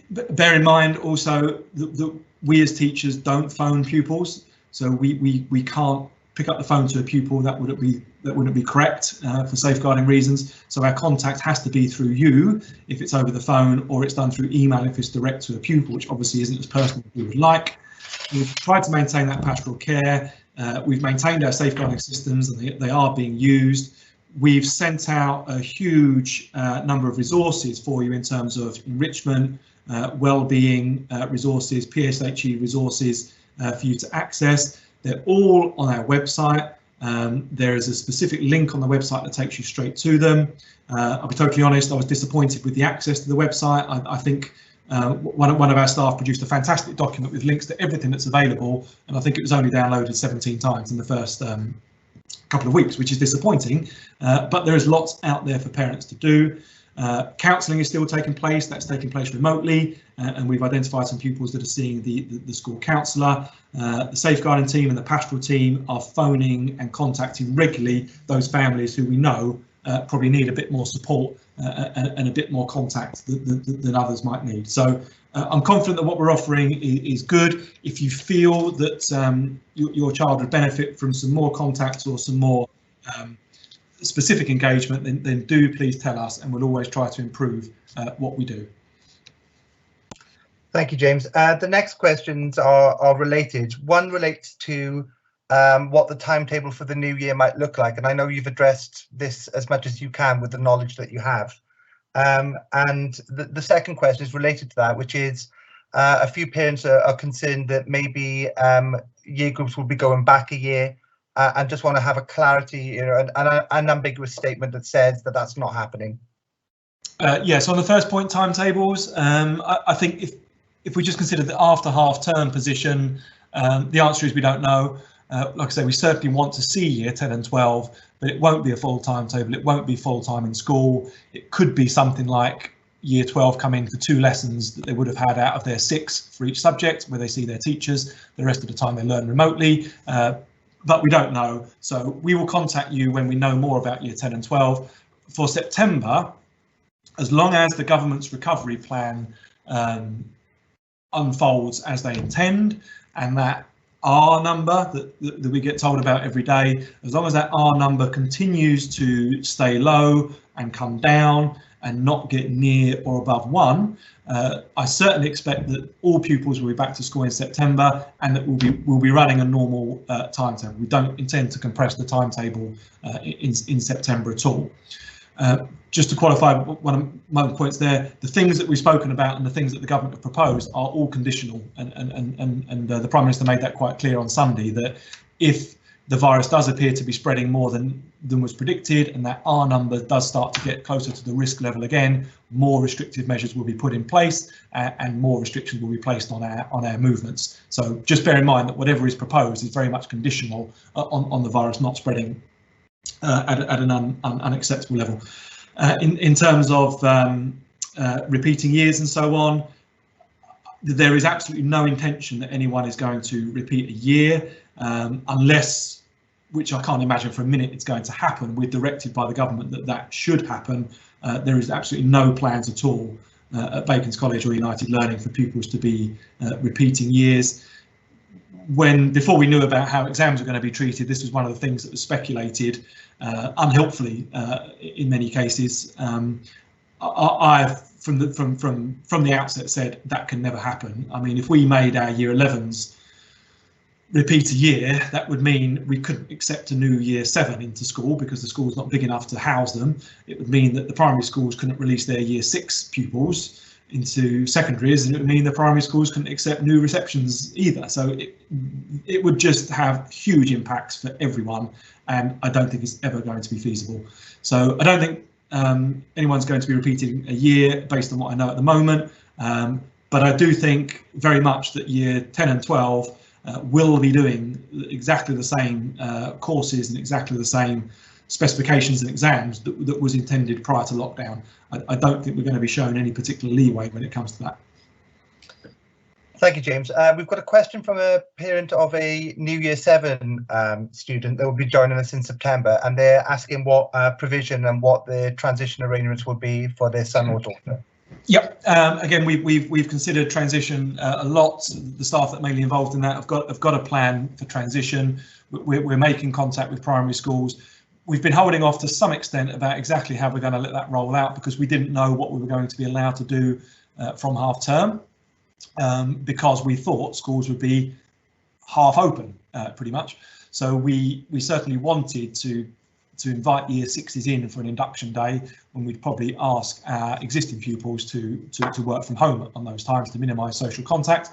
Bear in mind also that we as teachers don't phone pupils, so we can't pick up the phone to a pupil. That wouldn't be correct for safeguarding reasons. So our contact has to be through you if it's over the phone, or it's done through email if it's direct to a pupil, which obviously isn't as personal as we would like. We've tried to maintain that pastoral care. We've maintained our safeguarding systems, and they are being used. We've sent out a huge number of resources for you in terms of enrichment, well-being resources, PSHE resources for you to access. They're all on our website. There is a specific link on the website that takes you straight to them. I'll be totally honest, I was disappointed with the access to the website. I think one of our staff produced a fantastic document with links to everything that's available, and I think it was only downloaded 17 times in the first couple of weeks, which is disappointing, but there is lots out there for parents to do. Counselling is still taking place. That's taking place remotely, and we've identified some pupils that are seeing the school counsellor. The safeguarding team and the pastoral team are phoning and contacting regularly those families who we know probably need a bit more support and a bit more contact than others might need. So I'm confident that what we're offering is good. If you feel that your child would benefit from some more contacts or some more specific engagement, then do please tell us, and we'll always try to improve what we do. Thank you, James. The next questions are related. One relates to what the timetable for the new year might look like, and I know you've addressed this as much as you can with the knowledge that you have. And the second question is related to that, which is a few parents are concerned that maybe year groups will be going back a year, and just want to have a clarity, an unambiguous statement that says that that's not happening. Yes, on the first point, timetables, I think if we just consider the after half term position, the answer is we don't know. Like I say, we certainly want to see year 10 and 12, but it won't be a full timetable. It won't be full time in school. It could be something like year 12 come in for 2 lessons that they would have had out of their 6 for each subject, where they see their teachers. The rest of the time they learn remotely, but we don't know. So we will contact you when we know more about year 10 and 12. For September, as long as the government's recovery plan unfolds as they intend, and that R number that we get told about every day, as long as that R number continues to stay low and come down and not get near or above 1, I certainly expect that all pupils will be back to school in September, and that we'll be running a normal timetable. We don't intend to compress the timetable in September at all. Just to qualify one of my points there, the things that we've spoken about and the things that the government have proposed are all conditional, and the Prime Minister made that quite clear on Sunday, that if the virus does appear to be spreading more than was predicted, and that R number does start to get closer to the risk level again, more restrictive measures will be put in place, and more restrictions will be placed on our movements. So just bear in mind that whatever is proposed is very much conditional on the virus not spreading at an unacceptable level. In terms of repeating years and so on, there is absolutely no intention that anyone is going to repeat a year, unless, which I can't imagine for a minute it's going to happen. We're directed by the government that should happen. There is absolutely no plans at all at Bacon's College or United Learning for pupils to be repeating years. Before we knew about how exams were going to be treated, this was one of the things that was speculated unhelpfully in many cases. I've from the outset said that can never happen. I mean, if we made our year 11s repeat a year, that would mean we couldn't accept a new year 7 into school because the school's not big enough to house them. It would mean that the primary schools couldn't release their year 6 pupils into secondaries, and it would mean the primary schools couldn't accept new receptions either. So it would just have huge impacts for everyone, and I don't think it's ever going to be feasible. So I don't think anyone's going to be repeating a year based on what I know at the moment, but I do think very much that year 10 and 12 will be doing exactly the same courses and exactly the same specifications and exams that was intended prior to lockdown. I don't think we're going to be shown any particular leeway when it comes to that. Thank you, James. We've got a question from a parent of a new year 7 student that will be joining us in September, and they're asking what provision and what the transition arrangements will be for their son or daughter. Yep. Again, we've considered transition a lot. The staff that are mainly involved in that have got a plan for transition. We're making contact with primary schools. We've been holding off to some extent about exactly how we're going to let that roll out, because we didn't know what we were going to be allowed to do from half term, because we thought schools would be half open pretty much. So we certainly wanted to invite year 6s in for an induction day, when we'd probably ask our existing pupils to work from home on those times to minimise social contact.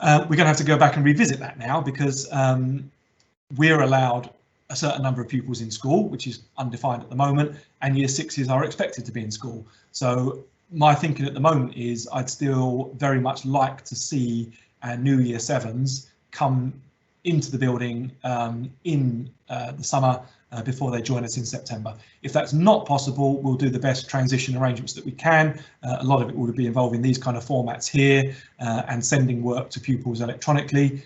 We're going to have to go back and revisit that now, because we're allowed a certain number of pupils in school, which is undefined at the moment, and year 6s are expected to be in school. So my thinking at the moment is I'd still very much like to see our new year 7s come into the building in the summer before they join us in September. If that's not possible, we'll do the best transition arrangements that we can. A lot of it will be involving these kind of formats here and sending work to pupils electronically.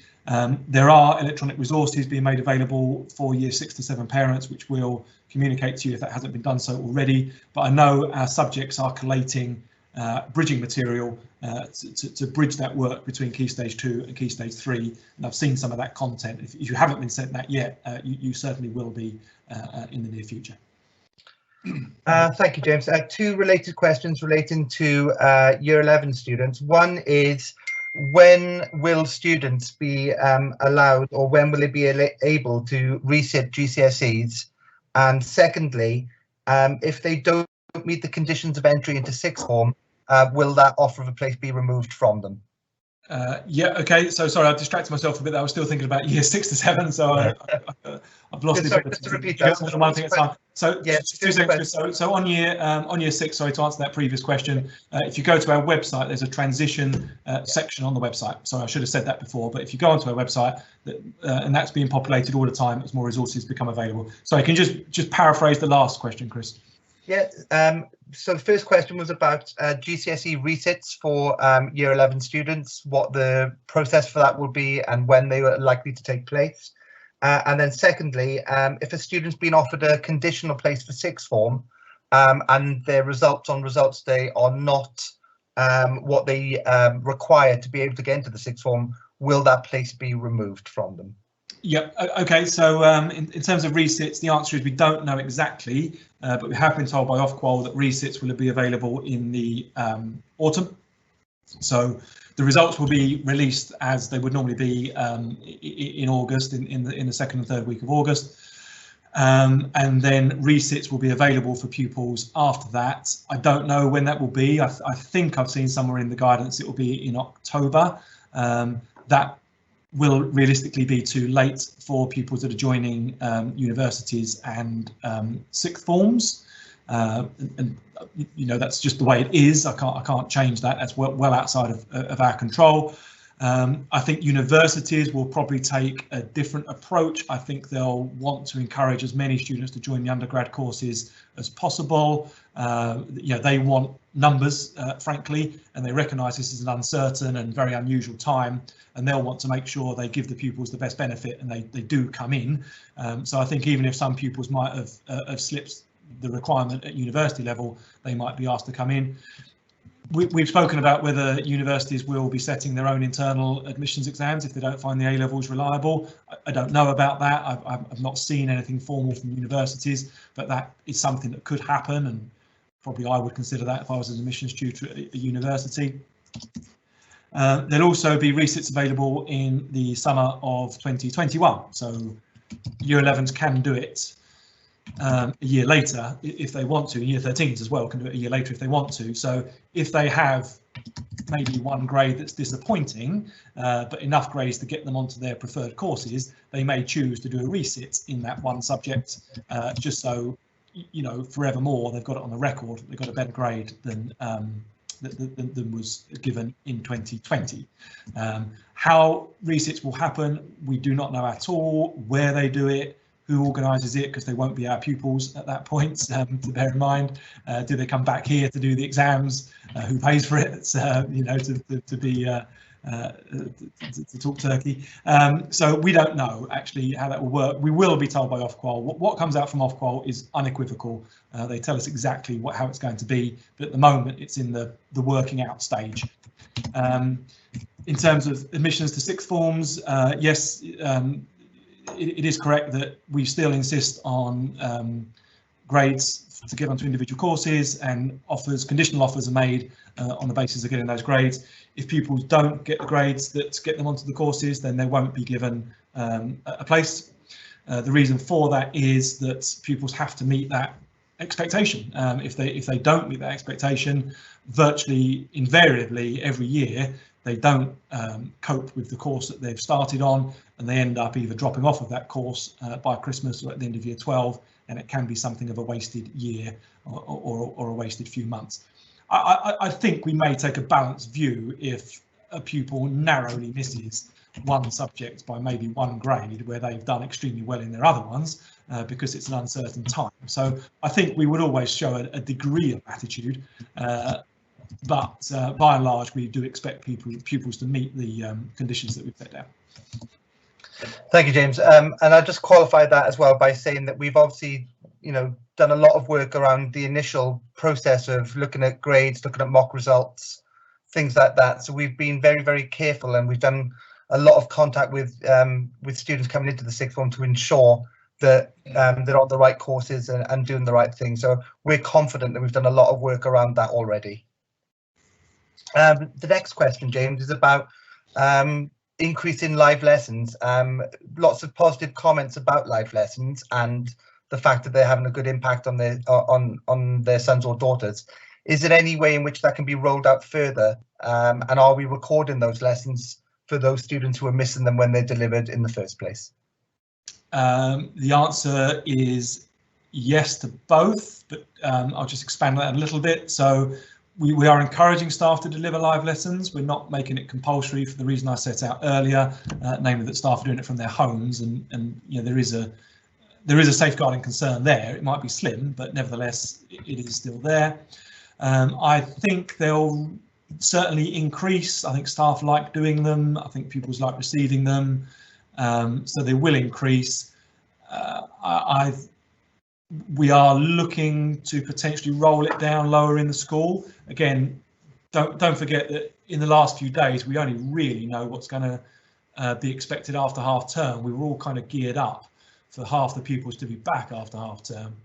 There are electronic resources being made available for year 6 to 7 parents, which we'll communicate to you if that hasn't been done so already. But I know our subjects are collating bridging material to bridge that work between Key Stage 2 and Key Stage 3, and I've seen some of that content. If you haven't been sent that yet, you certainly will be in the near future. Thank you, James. 2 related questions relating to year 11 students. One is, when will students be allowed, or when will they be able to resit GCSEs? And secondly, if they don't meet the conditions of entry into sixth form, will that offer of a place be removed from them? Yeah, okay. So sorry, I distracted myself a bit. I was still thinking about year 6 to 7, so I've lost it. Just to repeat that. One thing at a time. So yeah, 2 seconds. So on year 6, sorry, to answer that previous question, if you go to our website, there's a transition section on the website. Sorry, I should have said that before. But if you go onto our website, and that's being populated all the time as more resources become available. So I can just paraphrase the last question, Chris. Yeah, so the first question was about GCSE resits for year 11 students, what the process for that will be and when they are likely to take place. And then secondly, if a student's been offered a conditional place for sixth form and their results on results day are not what they require to be able to get into the sixth form, will that place be removed from them? Yep. Okay. So in terms of resits, the answer is we don't know exactly, but we have been told by Ofqual that resits will be available in the autumn. So the results will be released as they would normally be in August, in the second and third week of August. And then resits will be available for pupils after that. I don't know when that will be. I think I've seen somewhere in the guidance it will be in October. That will realistically be too late for pupils that are joining universities and sixth forms, and you know, that's just the way it is. I can't change that. That's well outside of our control. I think universities will probably take a different approach. I think they'll want to encourage as many students to join the undergrad courses as possible. You know, they want numbers, frankly, and they recognise this is an uncertain and very unusual time, and they'll want to make sure they give the pupils the best benefit, and they do come in. So I think even if some pupils might have slipped the requirement at university level, they might be asked to come in. We've spoken about whether universities will be setting their own internal admissions exams if they don't find the A levels reliable. I don't know about that. I've not seen anything formal from universities, but that is something that could happen, and probably I would consider that if I was an admissions tutor at a university. There'll also be resits available in the summer of 2021, so year 11s can do it a year later if they want to. Year 13s as well can do it a year later if they want to. So if they have maybe one grade that's disappointing, but enough grades to get them onto their preferred courses, they may choose to do a resit in that one subject, just so, you know, forevermore they've got it on the record, they've got a better grade than was given in 2020. How resits will happen, we do not know at all. Where they do it, who organises it, because they won't be our pupils at that point, to bear in mind. Do they come back here to do the exams? Who pays for it? You know, to be to talk turkey. So we don't know actually how that will work. We will be told by Ofqual. What comes out from Ofqual is unequivocal. They tell us exactly how it's going to be, but at the moment it's in the working out stage. In terms of admissions to sixth forms, yes, it is correct that we still insist on grades to get onto individual courses, and conditional offers are made on the basis of getting those grades. If pupils don't get the grades that get them onto the courses, then they won't be given a place. The reason for that is that pupils have to meet that expectation. If they don't meet that expectation, virtually invariably every year they don't cope with the course that they've started on, and they end up either dropping off of that course by Christmas or at the end of year 12, and it can be something of a wasted year or a wasted few months. I think we may take a balanced view if a pupil narrowly misses one subject by maybe one grade where they've done extremely well in their other ones, because it's an uncertain time. So I think we would always show a degree of attitude, but by and large, we do expect pupils to meet the conditions that we've set down. Thank you, James. And I'll just qualify that as well by saying that we've obviously, you know, done a lot of work around the initial process of looking at grades, looking at mock results, things like that. So we've been very, very careful, and we've done a lot of contact with students coming into the sixth form to ensure that they're on the right courses and doing the right thing. So we're confident that we've done a lot of work around that already. The next question, James, is about increase in live lessons. Lots of positive comments about live lessons and the fact that they're having a good impact on their sons or daughters. is there any way in which that can be rolled out further? And are we recording those lessons for those students who are missing them when they're delivered in the first place? The answer is yes to both, but I'll just expand that a little bit. So we are encouraging staff to deliver live lessons. We're not making it compulsory for the reason I set out earlier, namely that staff are doing it from their homes, and you know, there is a safeguarding concern there. It might be slim, but nevertheless it is still there. I think they'll certainly increase. I think staff like doing them. I think pupils like receiving them. So they will increase. We are looking to potentially roll it down lower in the school. Again, don't forget that in the last few days we only really know what's going to be expected after half term. We were all kind of geared up for half the pupils to be back after half term,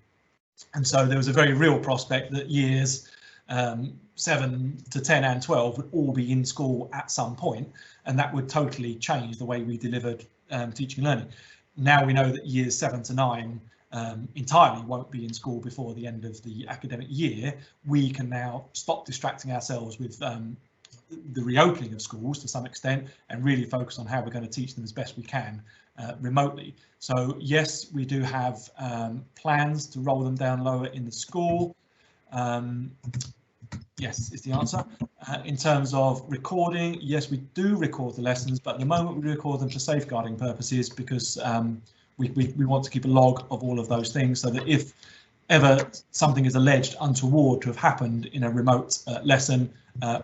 and so there was a very real prospect that years 7 to 10 and 12 would all be in school at some point, and that would totally change the way we delivered teaching and learning. Now we know that years 7 to 9 entirely won't be in school before the end of the academic year. We can now stop distracting ourselves with the reopening of schools to some extent and really focus on how we're going to teach them as best we can remotely. So yes, we do have plans to roll them down lower in the school. Yes, is the answer. In terms of recording, yes, we do record the lessons, but at the moment we record them for safeguarding purposes, because we want to keep a log of all of those things, so that if ever something is alleged untoward to have happened in a remote lesson,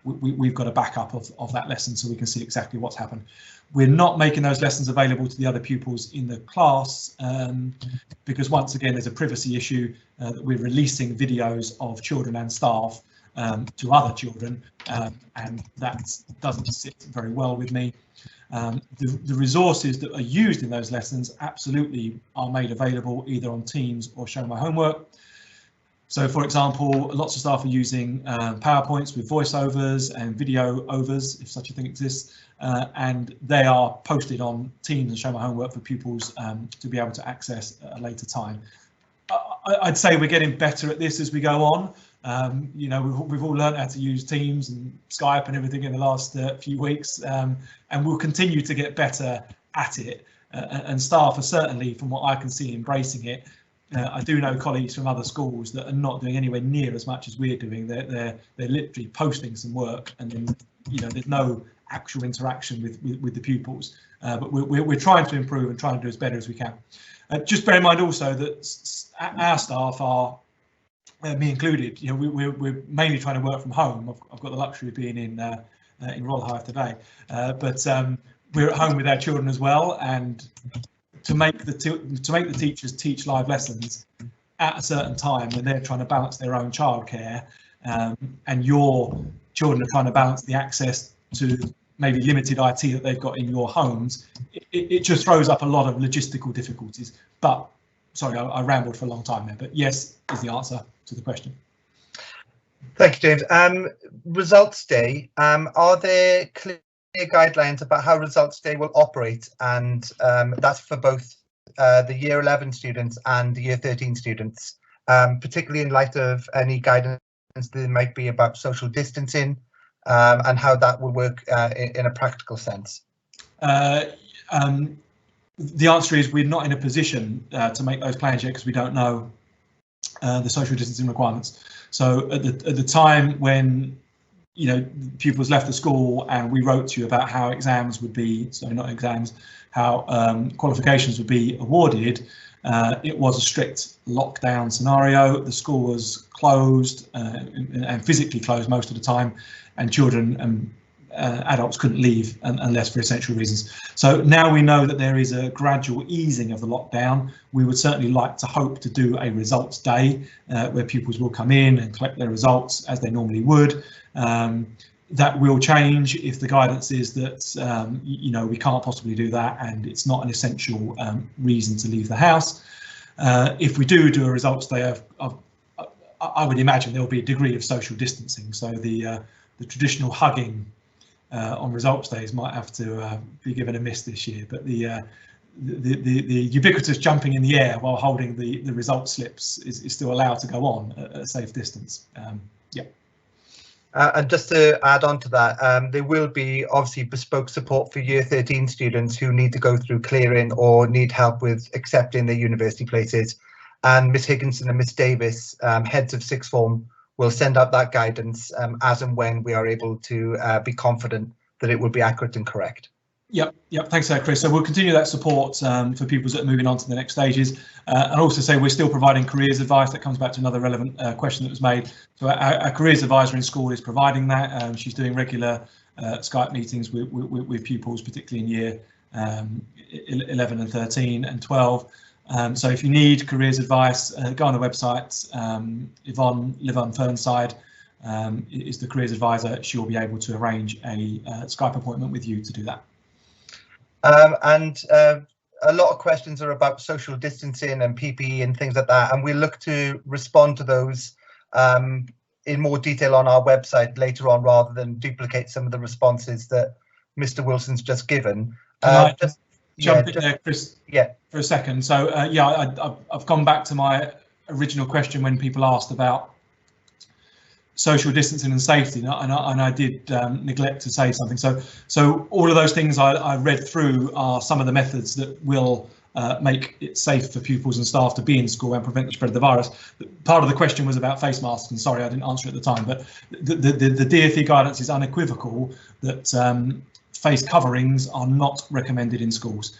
we've got a backup of that lesson so we can see exactly what's happened. We're not making those lessons available to the other pupils in the class because once again there's a privacy issue that we're releasing videos of children and staff to other children, and that doesn't sit very well with me. The resources that are used in those lessons absolutely are made available either on Teams or Show My Homework. So, for example, lots of staff are using PowerPoints with voiceovers and video overs, if such a thing exists, and they are posted on Teams and Show My Homework for pupils to be able to access at a later time. I'd say we're getting better at this as we go on. You know, we've all learned how to use Teams and Skype and everything in the last few weeks, and we'll continue to get better at it. And staff are certainly, from what I can see, embracing it. I do know colleagues from other schools that are not doing anywhere near as much as we're doing. They're literally posting some work, and then there's no actual interaction with the pupils. But we're trying to improve and trying to do as better as we can. Just bear in mind also that our staff are, me included, we're mainly trying to work from home. I've got the luxury of being in Rotherhithe today, but we're at home with our children as well, and to make the teachers teach live lessons at a certain time when they're trying to balance their own childcare, and your children are trying to balance the access to maybe limited IT that they've got in your homes, it just throws up a lot of logistical difficulties. But sorry, I rambled for a long time there, but yes is the answer to the question. Thank you, James. Results Day, are there clear guidelines about how Results Day will operate? And that's for both the Year 11 students and the Year 13 students, particularly in light of any guidance there might be about social distancing and how that will work in a practical sense. The answer is we're not in a position to make those plans yet because we don't know the social distancing requirements. So at the time when pupils left the school and we wrote to you about how exams would be, sorry, not exams, how qualifications would be awarded, it was a strict lockdown scenario. The school was closed and physically closed most of the time, and children and adults couldn't leave unless for essential reasons. So now we know that there is a gradual easing of the lockdown. We would certainly like to hope to do a results day where pupils will come in and collect their results as they normally would. That will change if the guidance is that we can't possibly do that and it's not an essential reason to leave the house. If we do a results day, I would imagine there will be a degree of social distancing. So the traditional hugging on results days might have to be given a miss this year, but the ubiquitous jumping in the air while holding the result slips is still allowed to go on at a safe distance. Yeah. And just to add on to that, there will be obviously bespoke support for Year 13 students who need to go through clearing or need help with accepting their university places. And Miss Higginson and Miss Davis, heads of sixth form, will send out that guidance as and when we are able to be confident that it will be accurate and correct. Yep. Thanks for that, Chris. So we'll continue that support for pupils that are moving on to the next stages, and also say we're still providing careers advice. That comes back to another relevant question that was made. So our careers advisor in school is providing that. She's doing regular Skype meetings with pupils, particularly in year 11 and 13 and 12. So if you need careers advice, go on the website. Yvonne Fernside is the careers advisor. She'll be able to arrange a Skype appointment with you to do that. A lot of questions are about social distancing and PPE and things like that, and we'll look to respond to those in more detail on our website later on, rather than duplicate some of the responses that Mr. Wilson's just given. Jump in there, Chris, for a second. So I've gone back to my original question when people asked about social distancing and safety, and I did neglect to say something. So all of those things I read through are some of the methods that will make it safe for pupils and staff to be in school and prevent the spread of the virus. Part of the question was about face masks, and sorry I didn't answer at the time, but the DfE guidance is unequivocal that face coverings are not recommended in schools.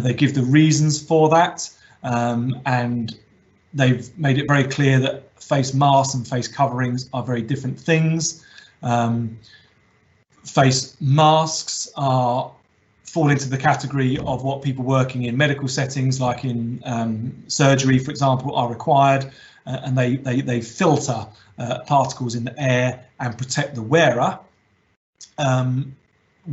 They give the reasons for that, and they've made it very clear that face masks and face coverings are very different things. Face masks fall into the category of what people working in medical settings, like in surgery, for example, are required, and they filter particles in the air and protect the wearer.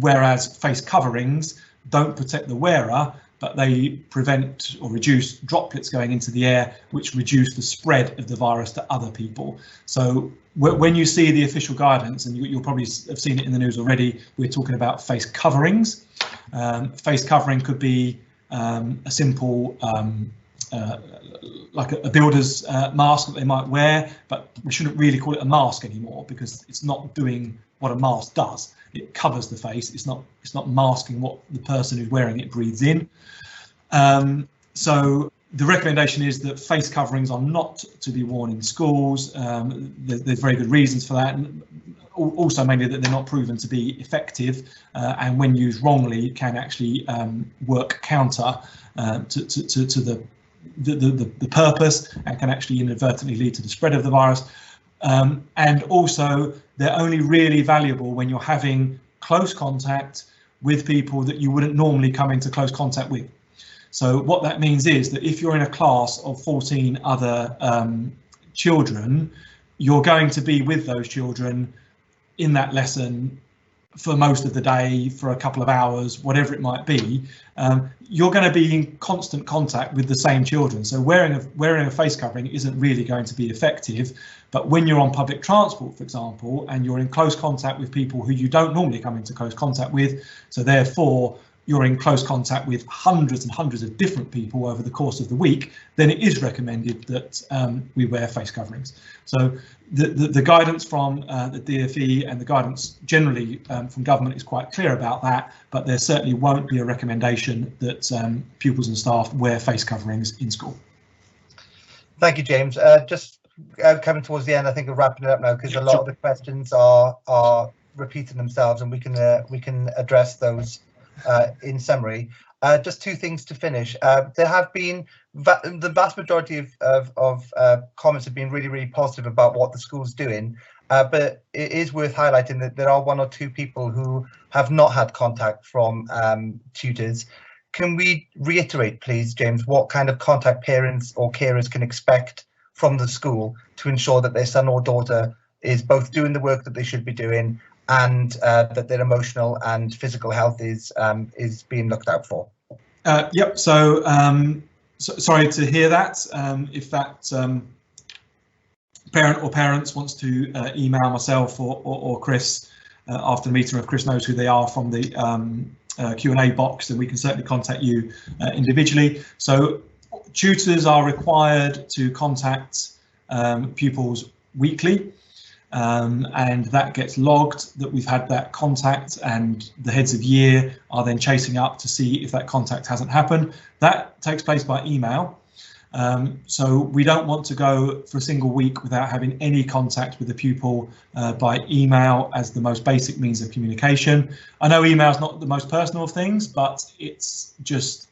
Whereas face coverings don't protect the wearer, but they prevent or reduce droplets going into the air, which reduce the spread of the virus to other people. So when you see the official guidance, and you'll probably have seen it in the news already, we're talking about face coverings. Face covering could be a simple, like a builder's mask that they might wear, but we shouldn't really call it a mask anymore, because it's not doing what a mask does. It covers the face. It's not masking what the person who's wearing it breathes in. So the recommendation is that face coverings are not to be worn in schools. There's very good reasons for that, and also mainly that they're not proven to be effective, and when used wrongly can actually work counter to the purpose, and can actually inadvertently lead to the spread of the virus. And also they're only really valuable when you're having close contact with people that you wouldn't normally come into close contact with. So what that means is that if you're in a class of 14 other children, you're going to be with those children in that lesson for most of the day, for a couple of hours, whatever it might be. You're going to be in constant contact with the same children. So wearing a face covering isn't really going to be effective. But when you're on public transport, for example, and you're in close contact with people who you don't normally come into close contact with, so therefore you're in close contact with hundreds and hundreds of different people over the course of the week, then it is recommended that we wear face coverings. So the guidance from the DfE and the guidance generally from government is quite clear about that, but there certainly won't be a recommendation that pupils and staff wear face coverings in school. Thank you, James. Just coming towards the end, I think we're wrapping it up now, because a lot of the questions are repeating themselves, and we can address those in summary. Just two things to finish. There have been the vast majority of comments have been really positive about what the school's doing, but it is worth highlighting that there are one or two people who have not had contact from tutors. Can we reiterate, please, James, what kind of contact parents or carers can expect from the school to ensure that their son or daughter is both doing the work that they should be doing, and that their emotional and physical health is being looked out for? Yep. So, sorry to hear that. If that parent or parents wants to email myself or Chris after the meeting, or if Chris knows who they are from the Q&A box, then we can certainly contact you individually. So tutors are required to contact pupils weekly. and that gets logged that we've had that contact, and the heads of year are then chasing up to see if that contact hasn't happened. That takes place by email. So we don't want to go for a single week without having any contact with the pupil by email as the most basic means of communication. I know email is not the most personal of things, but it's just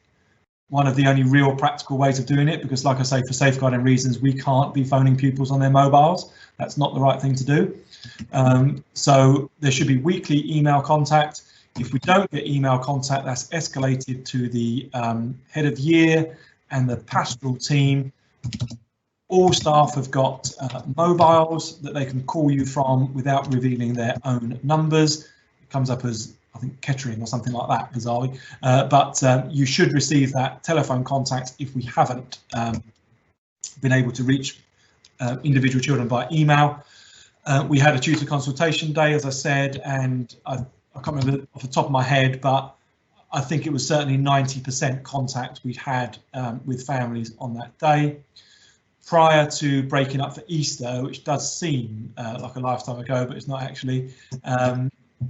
one of the only real practical ways of doing it, because like I say, for safeguarding reasons, we can't be phoning pupils on their mobiles. That's not the right thing to do. So there should be weekly email contact. If we don't get email contact, that's escalated to the head of year and the pastoral team. All staff have got mobiles that they can call you from without revealing their own numbers. It comes up as, I think, Kettering or something like that, bizarrely. But you should receive that telephone contact if we haven't been able to reach individual children by email. We had a tutor consultation day, as I said, and I can't remember off the top of my head, but I think it was certainly 90% contact we'd had with families on that day. Prior to breaking up for Easter, which does seem like a lifetime ago, but it's not actually,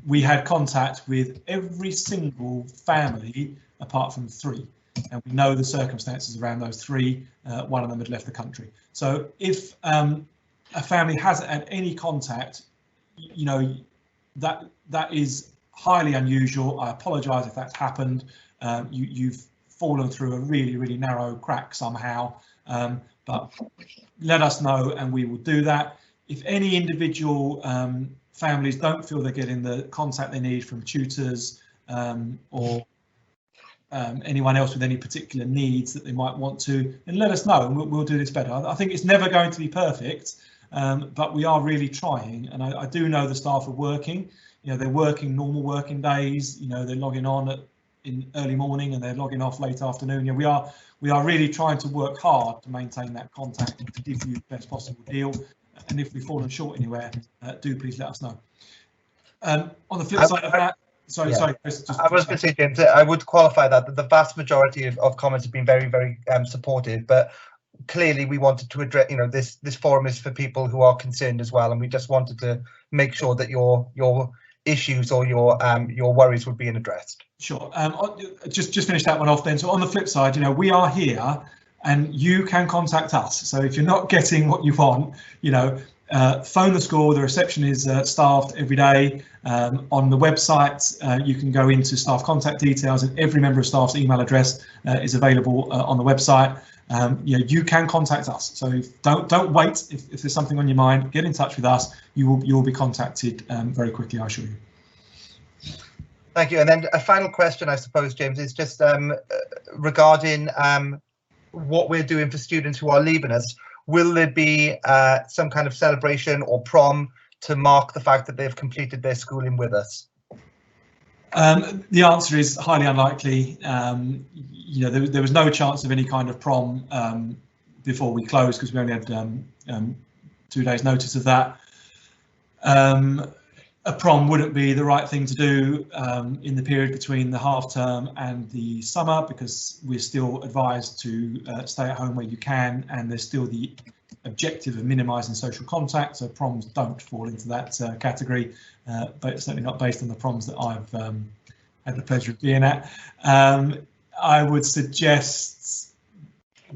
we had contact with every single family apart from 3. And we know the circumstances around those 3. One of them had left the country. So if a family hasn't had any contact, you know, that is highly unusual. I apologise if that's happened. You've fallen through a really, really narrow crack somehow, but let us know and we will do that. If any individual families don't feel they're getting the contact they need from tutors or anyone else with any particular needs that they might want to, then let us know and we'll do this better. I think it's never going to be perfect, but we are really trying, and I do know the staff are working. You know, they're working normal working days. You know, they're logging on in early morning and they're logging off late afternoon. You know, we are really trying to work hard to maintain that contact and to give you the best possible deal. And if we've fallen short anywhere, do please let us know. On the flip side of that, sorry, Chris. I was going to say, James, I would qualify that the vast majority of comments have been very, very supportive, but clearly we wanted to address, you know, this forum is for people who are concerned as well, and we just wanted to make sure that your issues or your worries were being addressed. Sure. Just finish that one off then. So on the flip side, you know, we are here and you can contact us. So if you're not getting what you want, you know, phone the school. The reception is staffed every day. On the website, you can go into staff contact details, and every member of staff's email address is available on the website. You know, you can contact us. So don't wait. If there's something on your mind, get in touch with us. You will be contacted very quickly, I assure you. Thank you. And then a final question, I suppose, James, is just regarding what we're doing for students who are leaving us. Will there be some kind of celebration or prom to mark the fact that they've completed their schooling with us? The answer is highly unlikely. You know, there was no chance of any kind of prom before we closed, because we only had 2 days notice of that. A prom wouldn't be the right thing to do in the period between the half term and the summer, because we're still advised to stay at home where you can, and there's still the objective of minimising social contact, so proms don't fall into that category, but it's certainly not based on the proms that I've had the pleasure of being at. I would suggest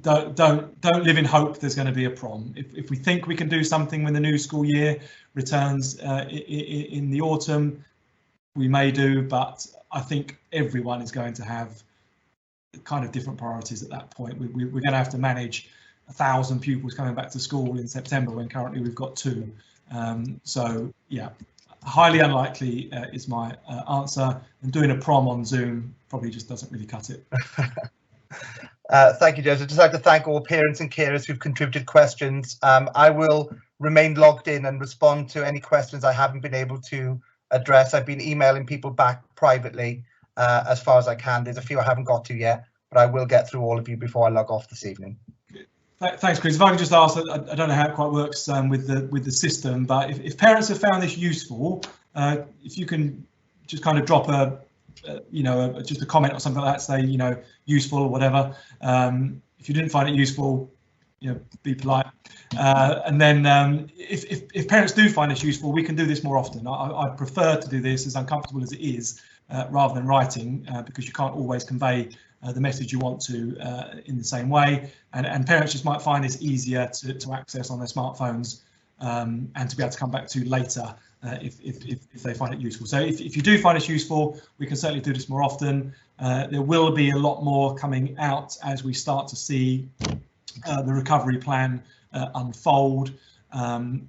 don't live in hope there's going to be a prom. If we think we can do something when the new school year returns in the autumn, we may do, but I think everyone is going to have kind of different priorities at that point. We're going to have to manage 1,000 pupils coming back to school in September when currently we've got 2. So yeah, highly unlikely is my answer, and doing a prom on Zoom probably just doesn't really cut it. Thank you, Joseph. I'd just like to thank all parents and carers who've contributed questions. I will remain logged in and respond to any questions I haven't been able to address. I've been emailing people back privately as far as I can. There's a few I haven't got to yet, but I will get through all of you before I log off this evening. Thanks, Chris. If I can just ask, I don't know how it quite works with the system, but if parents have found this useful, if you can just kind of drop just a comment or something like that, say, you know, useful or whatever. If you didn't find it useful, be polite. And then if parents do find this useful, we can do this more often. I prefer to do this, as uncomfortable as it is, rather than writing, because you can't always convey the message you want to in the same way. And parents just might find this easier to access on their smartphones, and to be able to come back to later if they find it useful. So if you do find this useful, we can certainly do this more often. There will be a lot more coming out as we start to see the recovery plan unfold.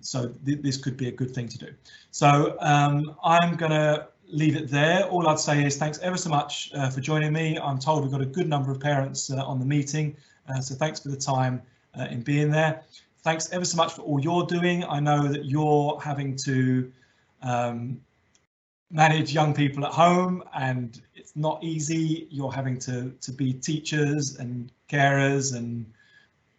So this could be a good thing to do. So I'm going to leave it there. All I'd say is thanks ever so much for joining me. I'm told we've got a good number of parents on the meeting, so thanks for the time in being there. Thanks ever so much for all you're doing. I know that you're having to manage young people at home, and it's not easy. You're having to be teachers and carers and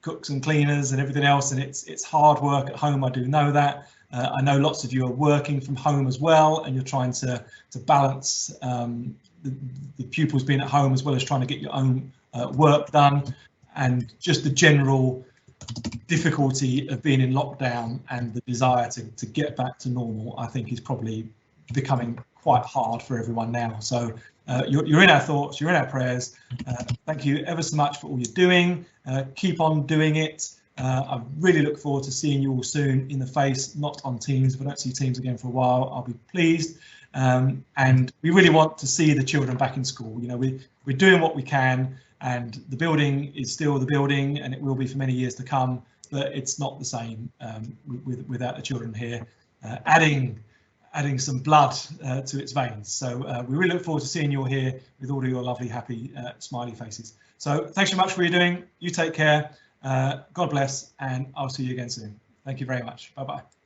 cooks and cleaners and everything else, and it's hard work at home. I do know that. I know lots of you are working from home as well, and you're trying to balance the pupils being at home as well as trying to get your own work done, and just the general difficulty of being in lockdown and the desire to get back to normal, I think, is probably becoming quite hard for everyone now. So you're in our thoughts, you're in our prayers. Thank you ever so much for all you're doing. Keep on doing it. I really look forward to seeing you all soon in the face, not on Teams. If I don't see Teams again for a while, I'll be pleased. And we really want to see the children back in school. We're doing what we can, and the building is still the building, and it will be for many years to come, but it's not the same without the children here adding some blood to its veins. So we really look forward to seeing you all here with all of your lovely, happy, smiley faces. So thanks so much for what you're doing. You take care. God bless, and I'll see you again soon. Thank you very much. Bye-bye.